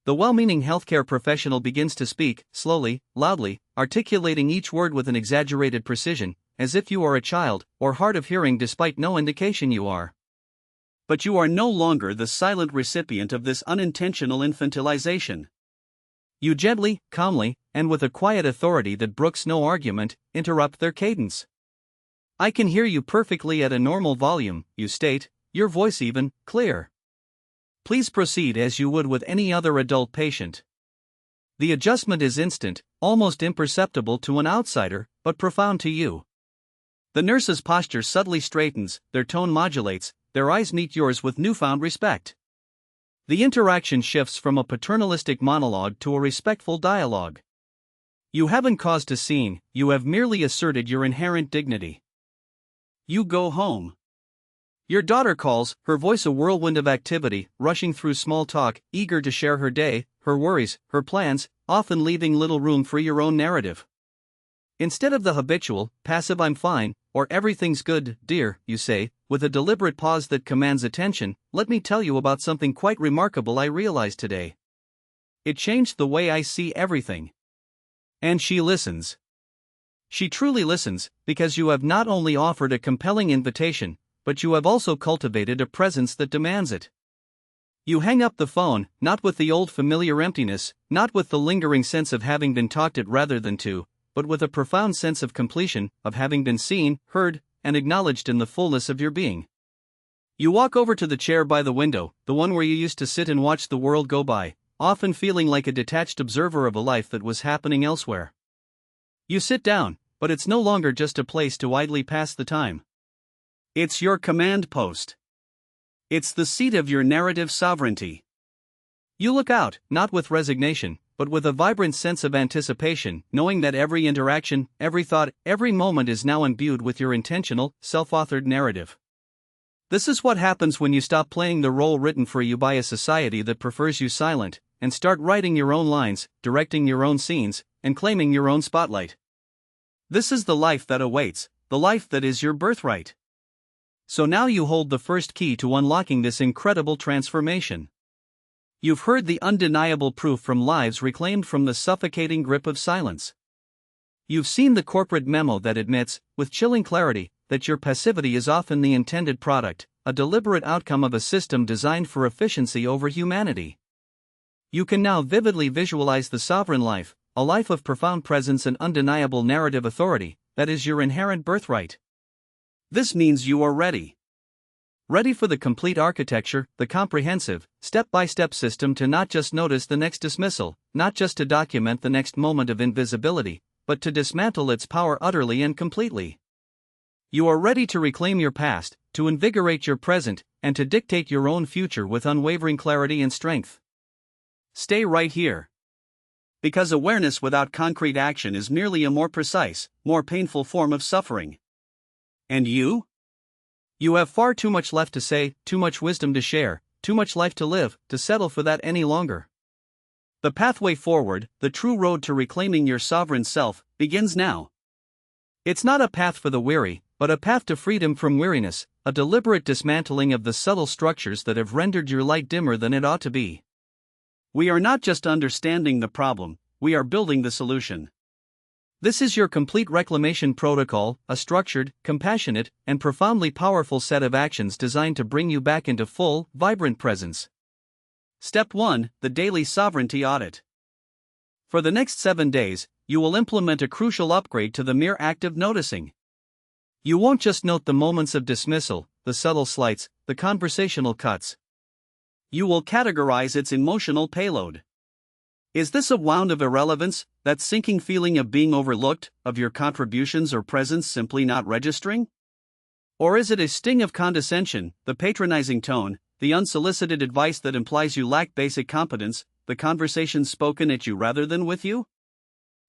The well-meaning healthcare professional begins to speak, slowly, loudly, articulating each word with an exaggerated precision, as if you are a child, or hard of hearing despite no indication you are. But you are no longer the silent recipient of this unintentional infantilization. You gently, calmly, and with a quiet authority that brooks no argument, interrupt their cadence. "I can hear you perfectly at a normal volume," you state, your voice even, clear. "Please proceed as you would with any other adult patient." The adjustment is instant, almost imperceptible to an outsider, but profound to you. The nurse's posture subtly straightens, their tone modulates, their eyes meet yours with newfound respect. The interaction shifts from a paternalistic monologue to a respectful dialogue. You haven't caused a scene, you have merely asserted your inherent dignity. You go home. Your daughter calls, her voice a whirlwind of activity, rushing through small talk, eager to share her day, her worries, her plans, often leaving little room for your own narrative. Instead of the habitual, passive "I'm fine," or "everything's good, dear," you say, with a deliberate pause that commands attention, "Let me tell you about something quite remarkable I realized today. It changed the way I see everything." And she listens. She truly listens, because you have not only offered a compelling invitation, but you have also cultivated a presence that demands it. You hang up the phone, not with the old familiar emptiness, not with the lingering sense of having been talked at rather than to, but with a profound sense of completion, of having been seen, heard, and acknowledged in the fullness of your being. You walk over to the chair by the window, the one where you used to sit and watch the world go by, often feeling like a detached observer of a life that was happening elsewhere. You sit down, but it's no longer just a place to idly pass the time. It's your command post. It's the seat of your narrative sovereignty. You look out, not with resignation, but with a vibrant sense of anticipation, knowing that every interaction, every thought, every moment is now imbued with your intentional, self-authored narrative. This is what happens when you stop playing the role written for you by a society that prefers you silent, and start writing your own lines, directing your own scenes, and claiming your own spotlight. This is the life that awaits, the life that is your birthright. So now you hold the first key to unlocking this incredible transformation. You've heard the undeniable proof from lives reclaimed from the suffocating grip of silence. You've seen the corporate memo that admits, with chilling clarity, that your passivity is often the intended product, a deliberate outcome of a system designed for efficiency over humanity. You can now vividly visualize the sovereign life, a life of profound presence and undeniable narrative authority, that is your inherent birthright. This means you are ready. Ready for the complete architecture, the comprehensive, step-by-step system to not just notice the next dismissal, not just to document the next moment of invisibility, but to dismantle its power utterly and completely. You are ready to reclaim your past, to invigorate your present, and to dictate your own future with unwavering clarity and strength. Stay right here. Because awareness without concrete action is merely a more precise, more painful form of suffering. And you? You have far too much left to say, too much wisdom to share, too much life to live, to settle for that any longer. The pathway forward, the true road to reclaiming your sovereign self, begins now. It's not a path for the weary, but a path to freedom from weariness, a deliberate dismantling of the subtle structures that have rendered your light dimmer than it ought to be. We are not just understanding the problem, we are building the solution. This is your complete reclamation protocol, a structured, compassionate, and profoundly powerful set of actions designed to bring you back into full, vibrant presence. Step 1: The Daily Sovereignty Audit. For the next 7 days, you will implement a crucial upgrade to the mere act of noticing. You won't just note the moments of dismissal, the subtle slights, the conversational cuts. You will categorize its emotional payload. Is this a wound of irrelevance, that sinking feeling of being overlooked, of your contributions or presence simply not registering? Or is it a sting of condescension, the patronizing tone, the unsolicited advice that implies you lack basic competence, the conversations spoken at you rather than with you?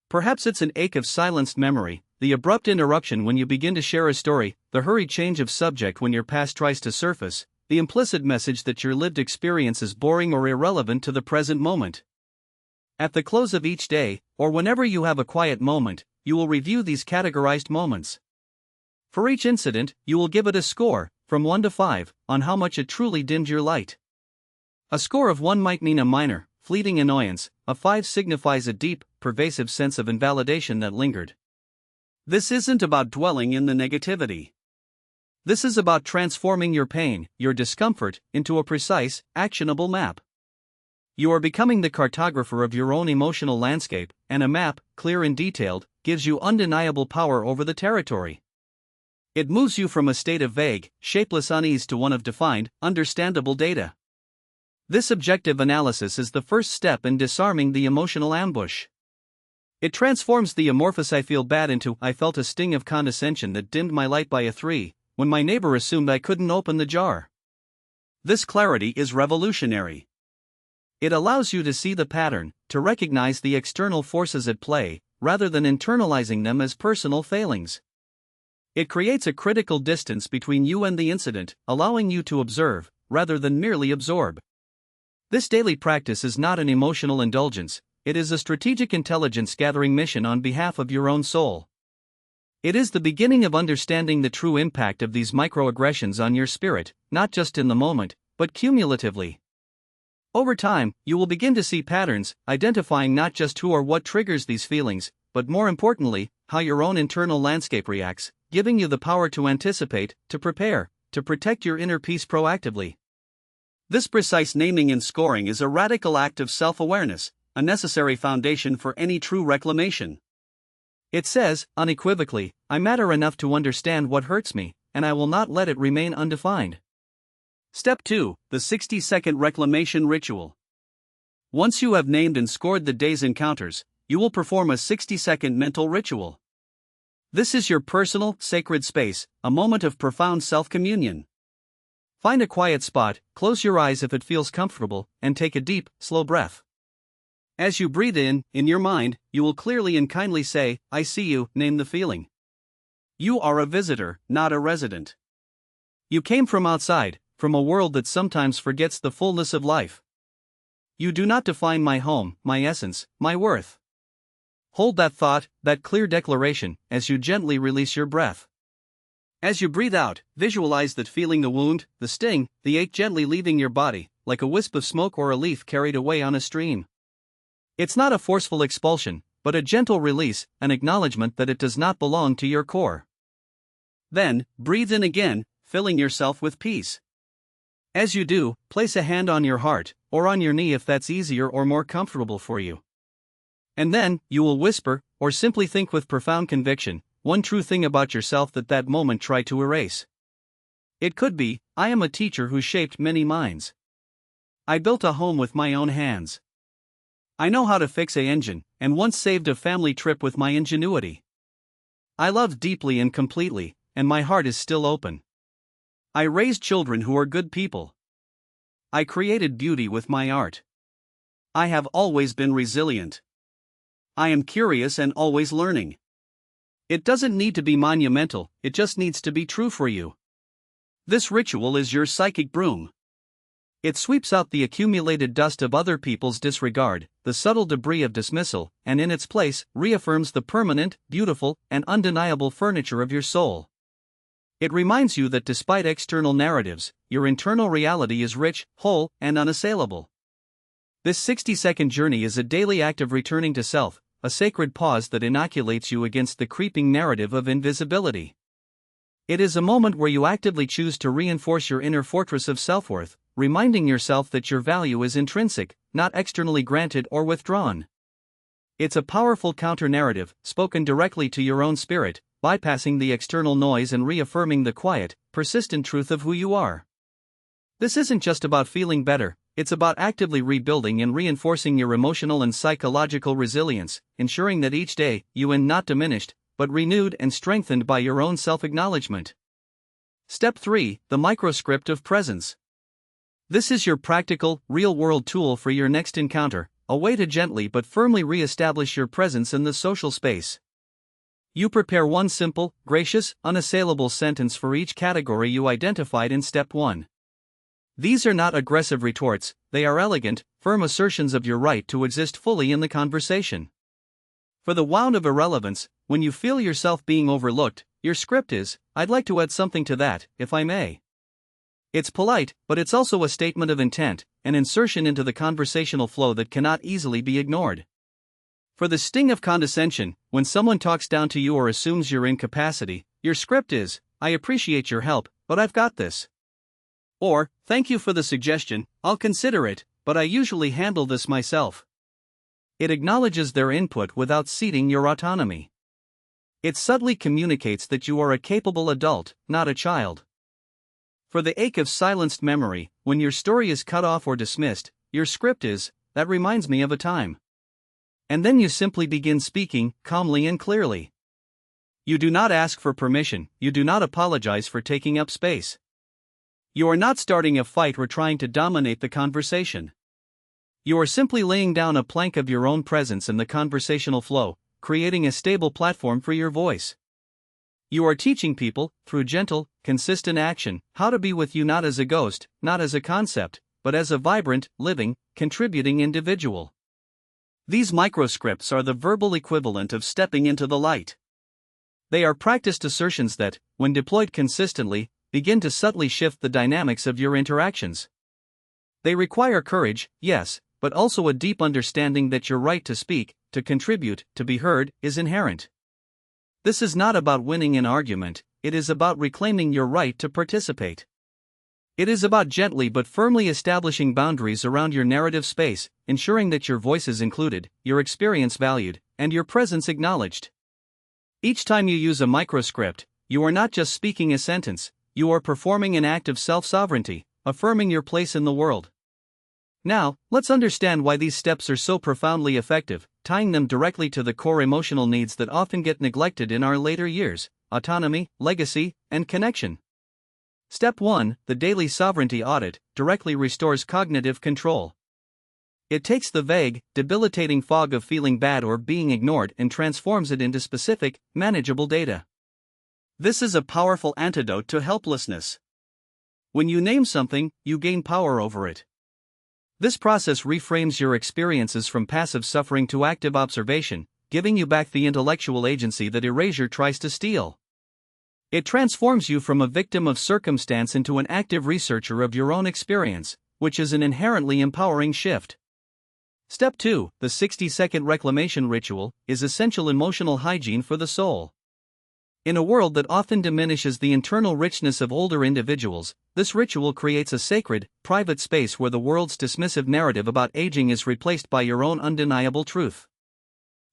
Perhaps it's an ache of silenced memory, the abrupt interruption when you begin to share a story, the hurried change of subject when your past tries to surface, the implicit message that your lived experience is boring or irrelevant to the present moment. At the close of each day, or whenever you have a quiet moment, you will review these categorized moments. For each incident, you will give it a score, from 1 to 5, on how much it truly dimmed your light. A score of 1 might mean a minor, fleeting annoyance, a 5 signifies a deep, pervasive sense of invalidation that lingered. This isn't about dwelling in the negativity. This is about transforming your pain, your discomfort, into a precise, actionable map. You are becoming the cartographer of your own emotional landscape, and a map, clear and detailed, gives you undeniable power over the territory. It moves you from a state of vague, shapeless unease to one of defined, understandable data. This objective analysis is the first step in disarming the emotional ambush. It transforms the amorphous "I feel bad" into "I felt a sting of condescension that dimmed my light by a 3, when my neighbor assumed I couldn't open the jar." This clarity is revolutionary. It allows you to see the pattern, to recognize the external forces at play, rather than internalizing them as personal failings. It creates a critical distance between you and the incident, allowing you to observe, rather than merely absorb. This daily practice is not an emotional indulgence, it is a strategic intelligence-gathering mission on behalf of your own soul. It is the beginning of understanding the true impact of these microaggressions on your spirit, not just in the moment, but cumulatively. Over time, you will begin to see patterns, identifying not just who or what triggers these feelings, but more importantly, how your own internal landscape reacts, giving you the power to anticipate, to prepare, to protect your inner peace proactively. This precise naming and scoring is a radical act of self-awareness, a necessary foundation for any true reclamation. It says, unequivocally, I matter enough to understand what hurts me, and I will not let it remain undefined. Step 2: The 60-second reclamation ritual. Once you have named and scored the day's encounters, you will perform a 60-second mental ritual. This is your personal, sacred space, a moment of profound self-communion. Find a quiet spot, close your eyes if it feels comfortable, and take a deep, slow breath. As you breathe in your mind, you will clearly and kindly say, I see you, name the feeling. You are a visitor, not a resident. You came from outside, from a world that sometimes forgets the fullness of life. You do not define my home, my essence, my worth. Hold that thought, that clear declaration, as you gently release your breath. As you breathe out, visualize that feeling, the wound, the sting, the ache gently leaving your body, like a wisp of smoke or a leaf carried away on a stream. It's not a forceful expulsion, but a gentle release, an acknowledgement that it does not belong to your core. Then, breathe in again, filling yourself with peace. As you do, place a hand on your heart, or on your knee if that's easier or more comfortable for you. And then, you will whisper, or simply think with profound conviction, one true thing about yourself that moment tried to erase. It could be, I am a teacher who shaped many minds. I built a home with my own hands. I know how to fix an engine, and once saved a family trip with my ingenuity. I loved deeply and completely, and my heart is still open. I raised children who are good people. I created beauty with my art. I have always been resilient. I am curious and always learning. It doesn't need to be monumental, it just needs to be true for you. This ritual is your psychic broom. It sweeps out the accumulated dust of other people's disregard, the subtle debris of dismissal, and in its place, reaffirms the permanent, beautiful, and undeniable furniture of your soul. It reminds you that despite external narratives, your internal reality is rich, whole, and unassailable. This 60-second journey is a daily act of returning to self, a sacred pause that inoculates you against the creeping narrative of invisibility. It is a moment where you actively choose to reinforce your inner fortress of self-worth, reminding yourself that your value is intrinsic, not externally granted or withdrawn. It's a powerful counter-narrative, spoken directly to your own spirit, bypassing the external noise and reaffirming the quiet, persistent truth of who you are. This isn't just about feeling better, it's about actively rebuilding and reinforcing your emotional and psychological resilience, ensuring that each day, you end not diminished, but renewed and strengthened by your own self-acknowledgement. Step 3, the microscript of presence. This is your practical, real-world tool for your next encounter, a way to gently but firmly re-establish your presence in the social space. You prepare one simple, gracious, unassailable sentence for each category you identified in Step 1. These are not aggressive retorts, they are elegant, firm assertions of your right to exist fully in the conversation. For the wound of irrelevance, when you feel yourself being overlooked, your script is, I'd like to add something to that, if I may. It's polite, but it's also a statement of intent, an insertion into the conversational flow that cannot easily be ignored. For the sting of condescension, when someone talks down to you or assumes your incapacity, your script is, I appreciate your help, but I've got this. Or, thank you for the suggestion, I'll consider it, but I usually handle this myself. It acknowledges their input without ceding your autonomy. It subtly communicates that you are a capable adult, not a child. For the ache of silenced memory, when your story is cut off or dismissed, your script is, that reminds me of a time. And then you simply begin speaking, calmly and clearly. You do not ask for permission, you do not apologize for taking up space. You are not starting a fight or trying to dominate the conversation. You are simply laying down a plank of your own presence in the conversational flow, creating a stable platform for your voice. You are teaching people, through gentle, consistent action, how to be with you not as a ghost, not as a concept, but as a vibrant, living, contributing individual. These microscripts are the verbal equivalent of stepping into the light. They are practiced assertions that, when deployed consistently, begin to subtly shift the dynamics of your interactions. They require courage, yes, but also a deep understanding that your right to speak, to contribute, to be heard, is inherent. This is not about winning an argument, it is about reclaiming your right to participate. It is about gently but firmly establishing boundaries around your narrative space, ensuring that your voice is included, your experience valued, and your presence acknowledged. Each time you use a microscript, you are not just speaking a sentence, you are performing an act of self-sovereignty, affirming your place in the world. Now, let's understand why these steps are so profoundly effective, tying them directly to the core emotional needs that often get neglected in our later years: autonomy, legacy, and connection. Step 1, the daily sovereignty audit, directly restores cognitive control. It takes the vague, debilitating fog of feeling bad or being ignored and transforms it into specific, manageable data. This is a powerful antidote to helplessness. When you name something, you gain power over it. This process reframes your experiences from passive suffering to active observation, giving you back the intellectual agency that erasure tries to steal. It transforms you from a victim of circumstance into an active researcher of your own experience, which is an inherently empowering shift. Step 2, the 60-second reclamation ritual, is essential emotional hygiene for the soul. In a world that often diminishes the internal richness of older individuals, this ritual creates a sacred, private space where the world's dismissive narrative about aging is replaced by your own undeniable truth.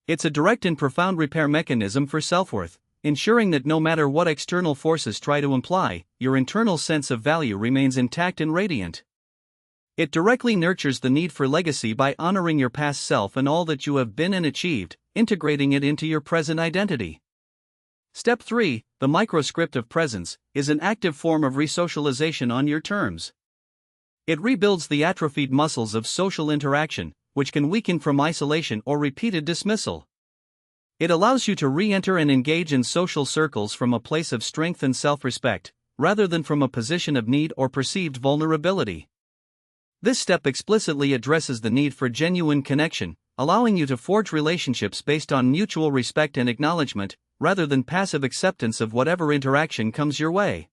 It's a direct and profound repair mechanism for self-worth, ensuring that no matter what external forces try to imply, your internal sense of value remains intact and radiant. It directly nurtures the need for legacy by honoring your past self and all that you have been and achieved, integrating it into your present identity. Step 3, the microscript of presence, is an active form of resocialization on your terms. It rebuilds the atrophied muscles of social interaction, which can weaken from isolation or repeated dismissal. It allows you to re-enter and engage in social circles from a place of strength and self-respect, rather than from a position of need or perceived vulnerability. This step explicitly addresses the need for genuine connection, allowing you to forge relationships based on mutual respect and acknowledgement, rather than passive acceptance of whatever interaction comes your way.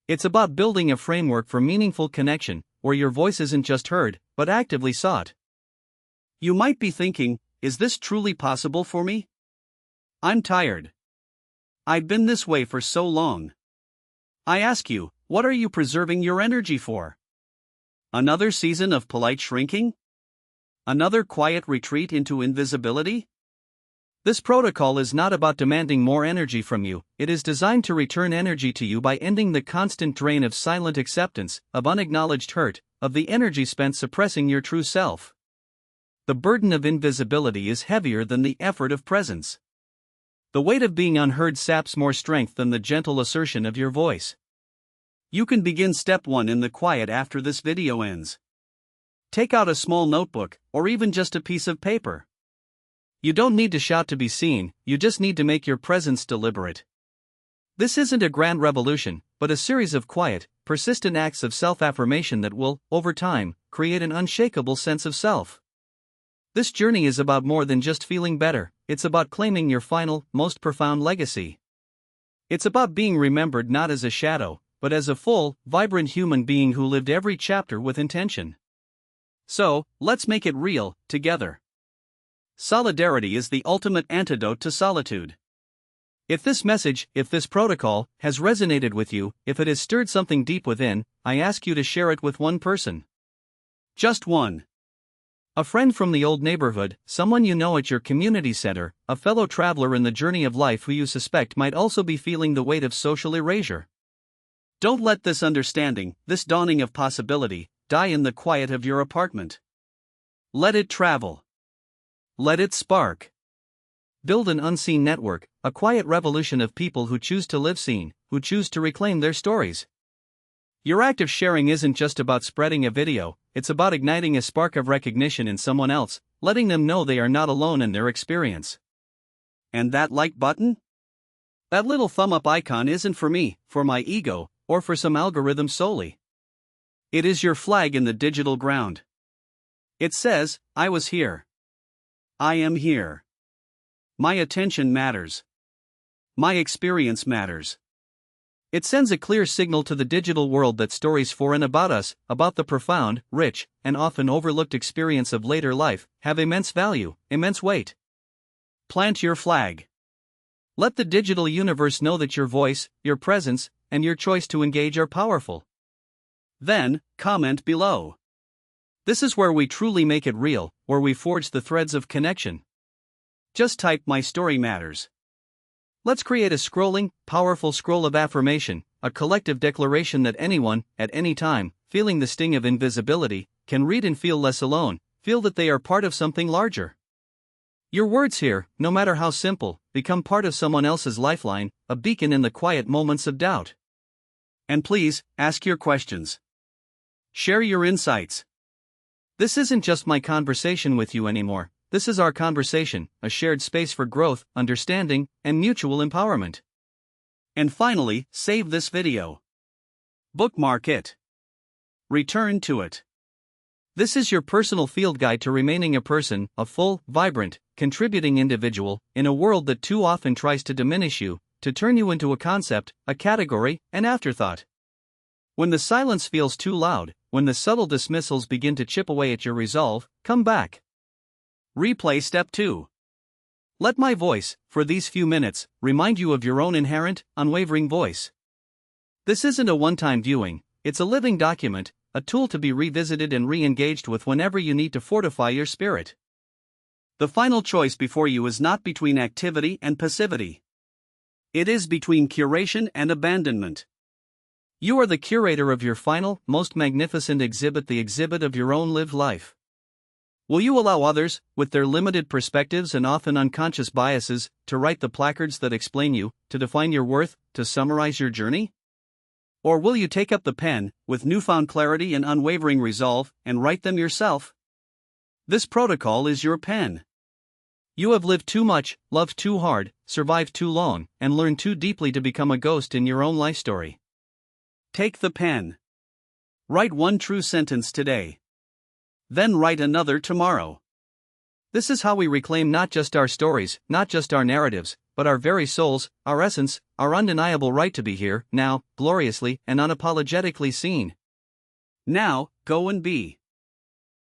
It's about building a framework for meaningful connection, where your voice isn't just heard, but actively sought. You might be thinking, is this truly possible for me? I'm tired. I've been this way for so long. I ask you, what are you preserving your energy for? Another season of polite shrinking? Another quiet retreat into invisibility? This protocol is not about demanding more energy from you, it is designed to return energy to you by ending the constant drain of silent acceptance, of unacknowledged hurt, of the energy spent suppressing your true self. The burden of invisibility is heavier than the effort of presence. The weight of being unheard saps more strength than the gentle assertion of your voice. You can begin step 1 in the quiet after this video ends. Take out a small notebook, or even just a piece of paper. You don't need to shout to be seen, you just need to make your presence deliberate. This isn't a grand revolution, but a series of quiet, persistent acts of self-affirmation that will, over time, create an unshakable sense of self. This journey is about more than just feeling better, it's about claiming your final, most profound legacy. It's about being remembered not as a shadow, but as a full, vibrant human being who lived every chapter with intention. So, let's make it real, together. Solidarity is the ultimate antidote to solitude. If this protocol, has resonated with you, if it has stirred something deep within, I ask you to share it with one person. Just one. A friend from the old neighborhood, someone you know at your community center, a fellow traveler in the journey of life who you suspect might also be feeling the weight of social erasure. Don't let this understanding, this dawning of possibility, die in the quiet of your apartment. Let it travel. Let it spark. Build an unseen network, a quiet revolution of people who choose to live seen, who choose to reclaim their stories. Your act of sharing isn't just about spreading a video, it's about igniting a spark of recognition in someone else, letting them know they are not alone in their experience. And that like button? That little thumb up icon isn't for me, for my ego, or for some algorithm solely. It is your flag in the digital ground. It says, I was here. I am here. My attention matters. My experience matters. It sends a clear signal to the digital world that stories for and about us, about the profound, rich, and often overlooked experience of later life, have immense value, immense weight. Plant your flag. Let the digital universe know that your voice, your presence, and your choice to engage are powerful. Then, comment below. This is where we truly make it real, where we forge the threads of connection. Just type "My story matters." Let's create a scrolling, powerful scroll of affirmation, a collective declaration that anyone, at any time, feeling the sting of invisibility, can read and feel less alone, feel that they are part of something larger. Your words here, no matter how simple, become part of someone else's lifeline, a beacon in the quiet moments of doubt. And please, ask your questions. Share your insights. This isn't just my conversation with you anymore, this is our conversation, a shared space for growth, understanding, and mutual empowerment. And finally, save this video. Bookmark it. Return to it. This is your personal field guide to remaining a person, a full, vibrant, contributing individual, in a world that too often tries to diminish you, to turn you into a concept, a category, an afterthought. When the silence feels too loud, when the subtle dismissals begin to chip away at your resolve, come back. Replay step 2. Let my voice, for these few minutes, remind you of your own inherent, unwavering voice. This isn't a one-time viewing, it's a living document, a tool to be revisited and re-engaged with whenever you need to fortify your spirit. The final choice before you is not between activity and passivity. It is between curation and abandonment. You are the curator of your final, most magnificent exhibit, the exhibit of your own lived life. Will you allow others, with their limited perspectives and often unconscious biases, to write the placards that explain you, to define your worth, to summarize your journey? Or will you take up the pen, with newfound clarity and unwavering resolve, and write them yourself? This protocol is your pen. You have lived too much, loved too hard, survived too long, and learned too deeply to become a ghost in your own life story. Take the pen. Write one true sentence today. Then write another tomorrow. This is how we reclaim not just our stories, not just our narratives, but our very souls, our essence, our undeniable right to be here, now, gloriously and unapologetically seen. Now, go and be.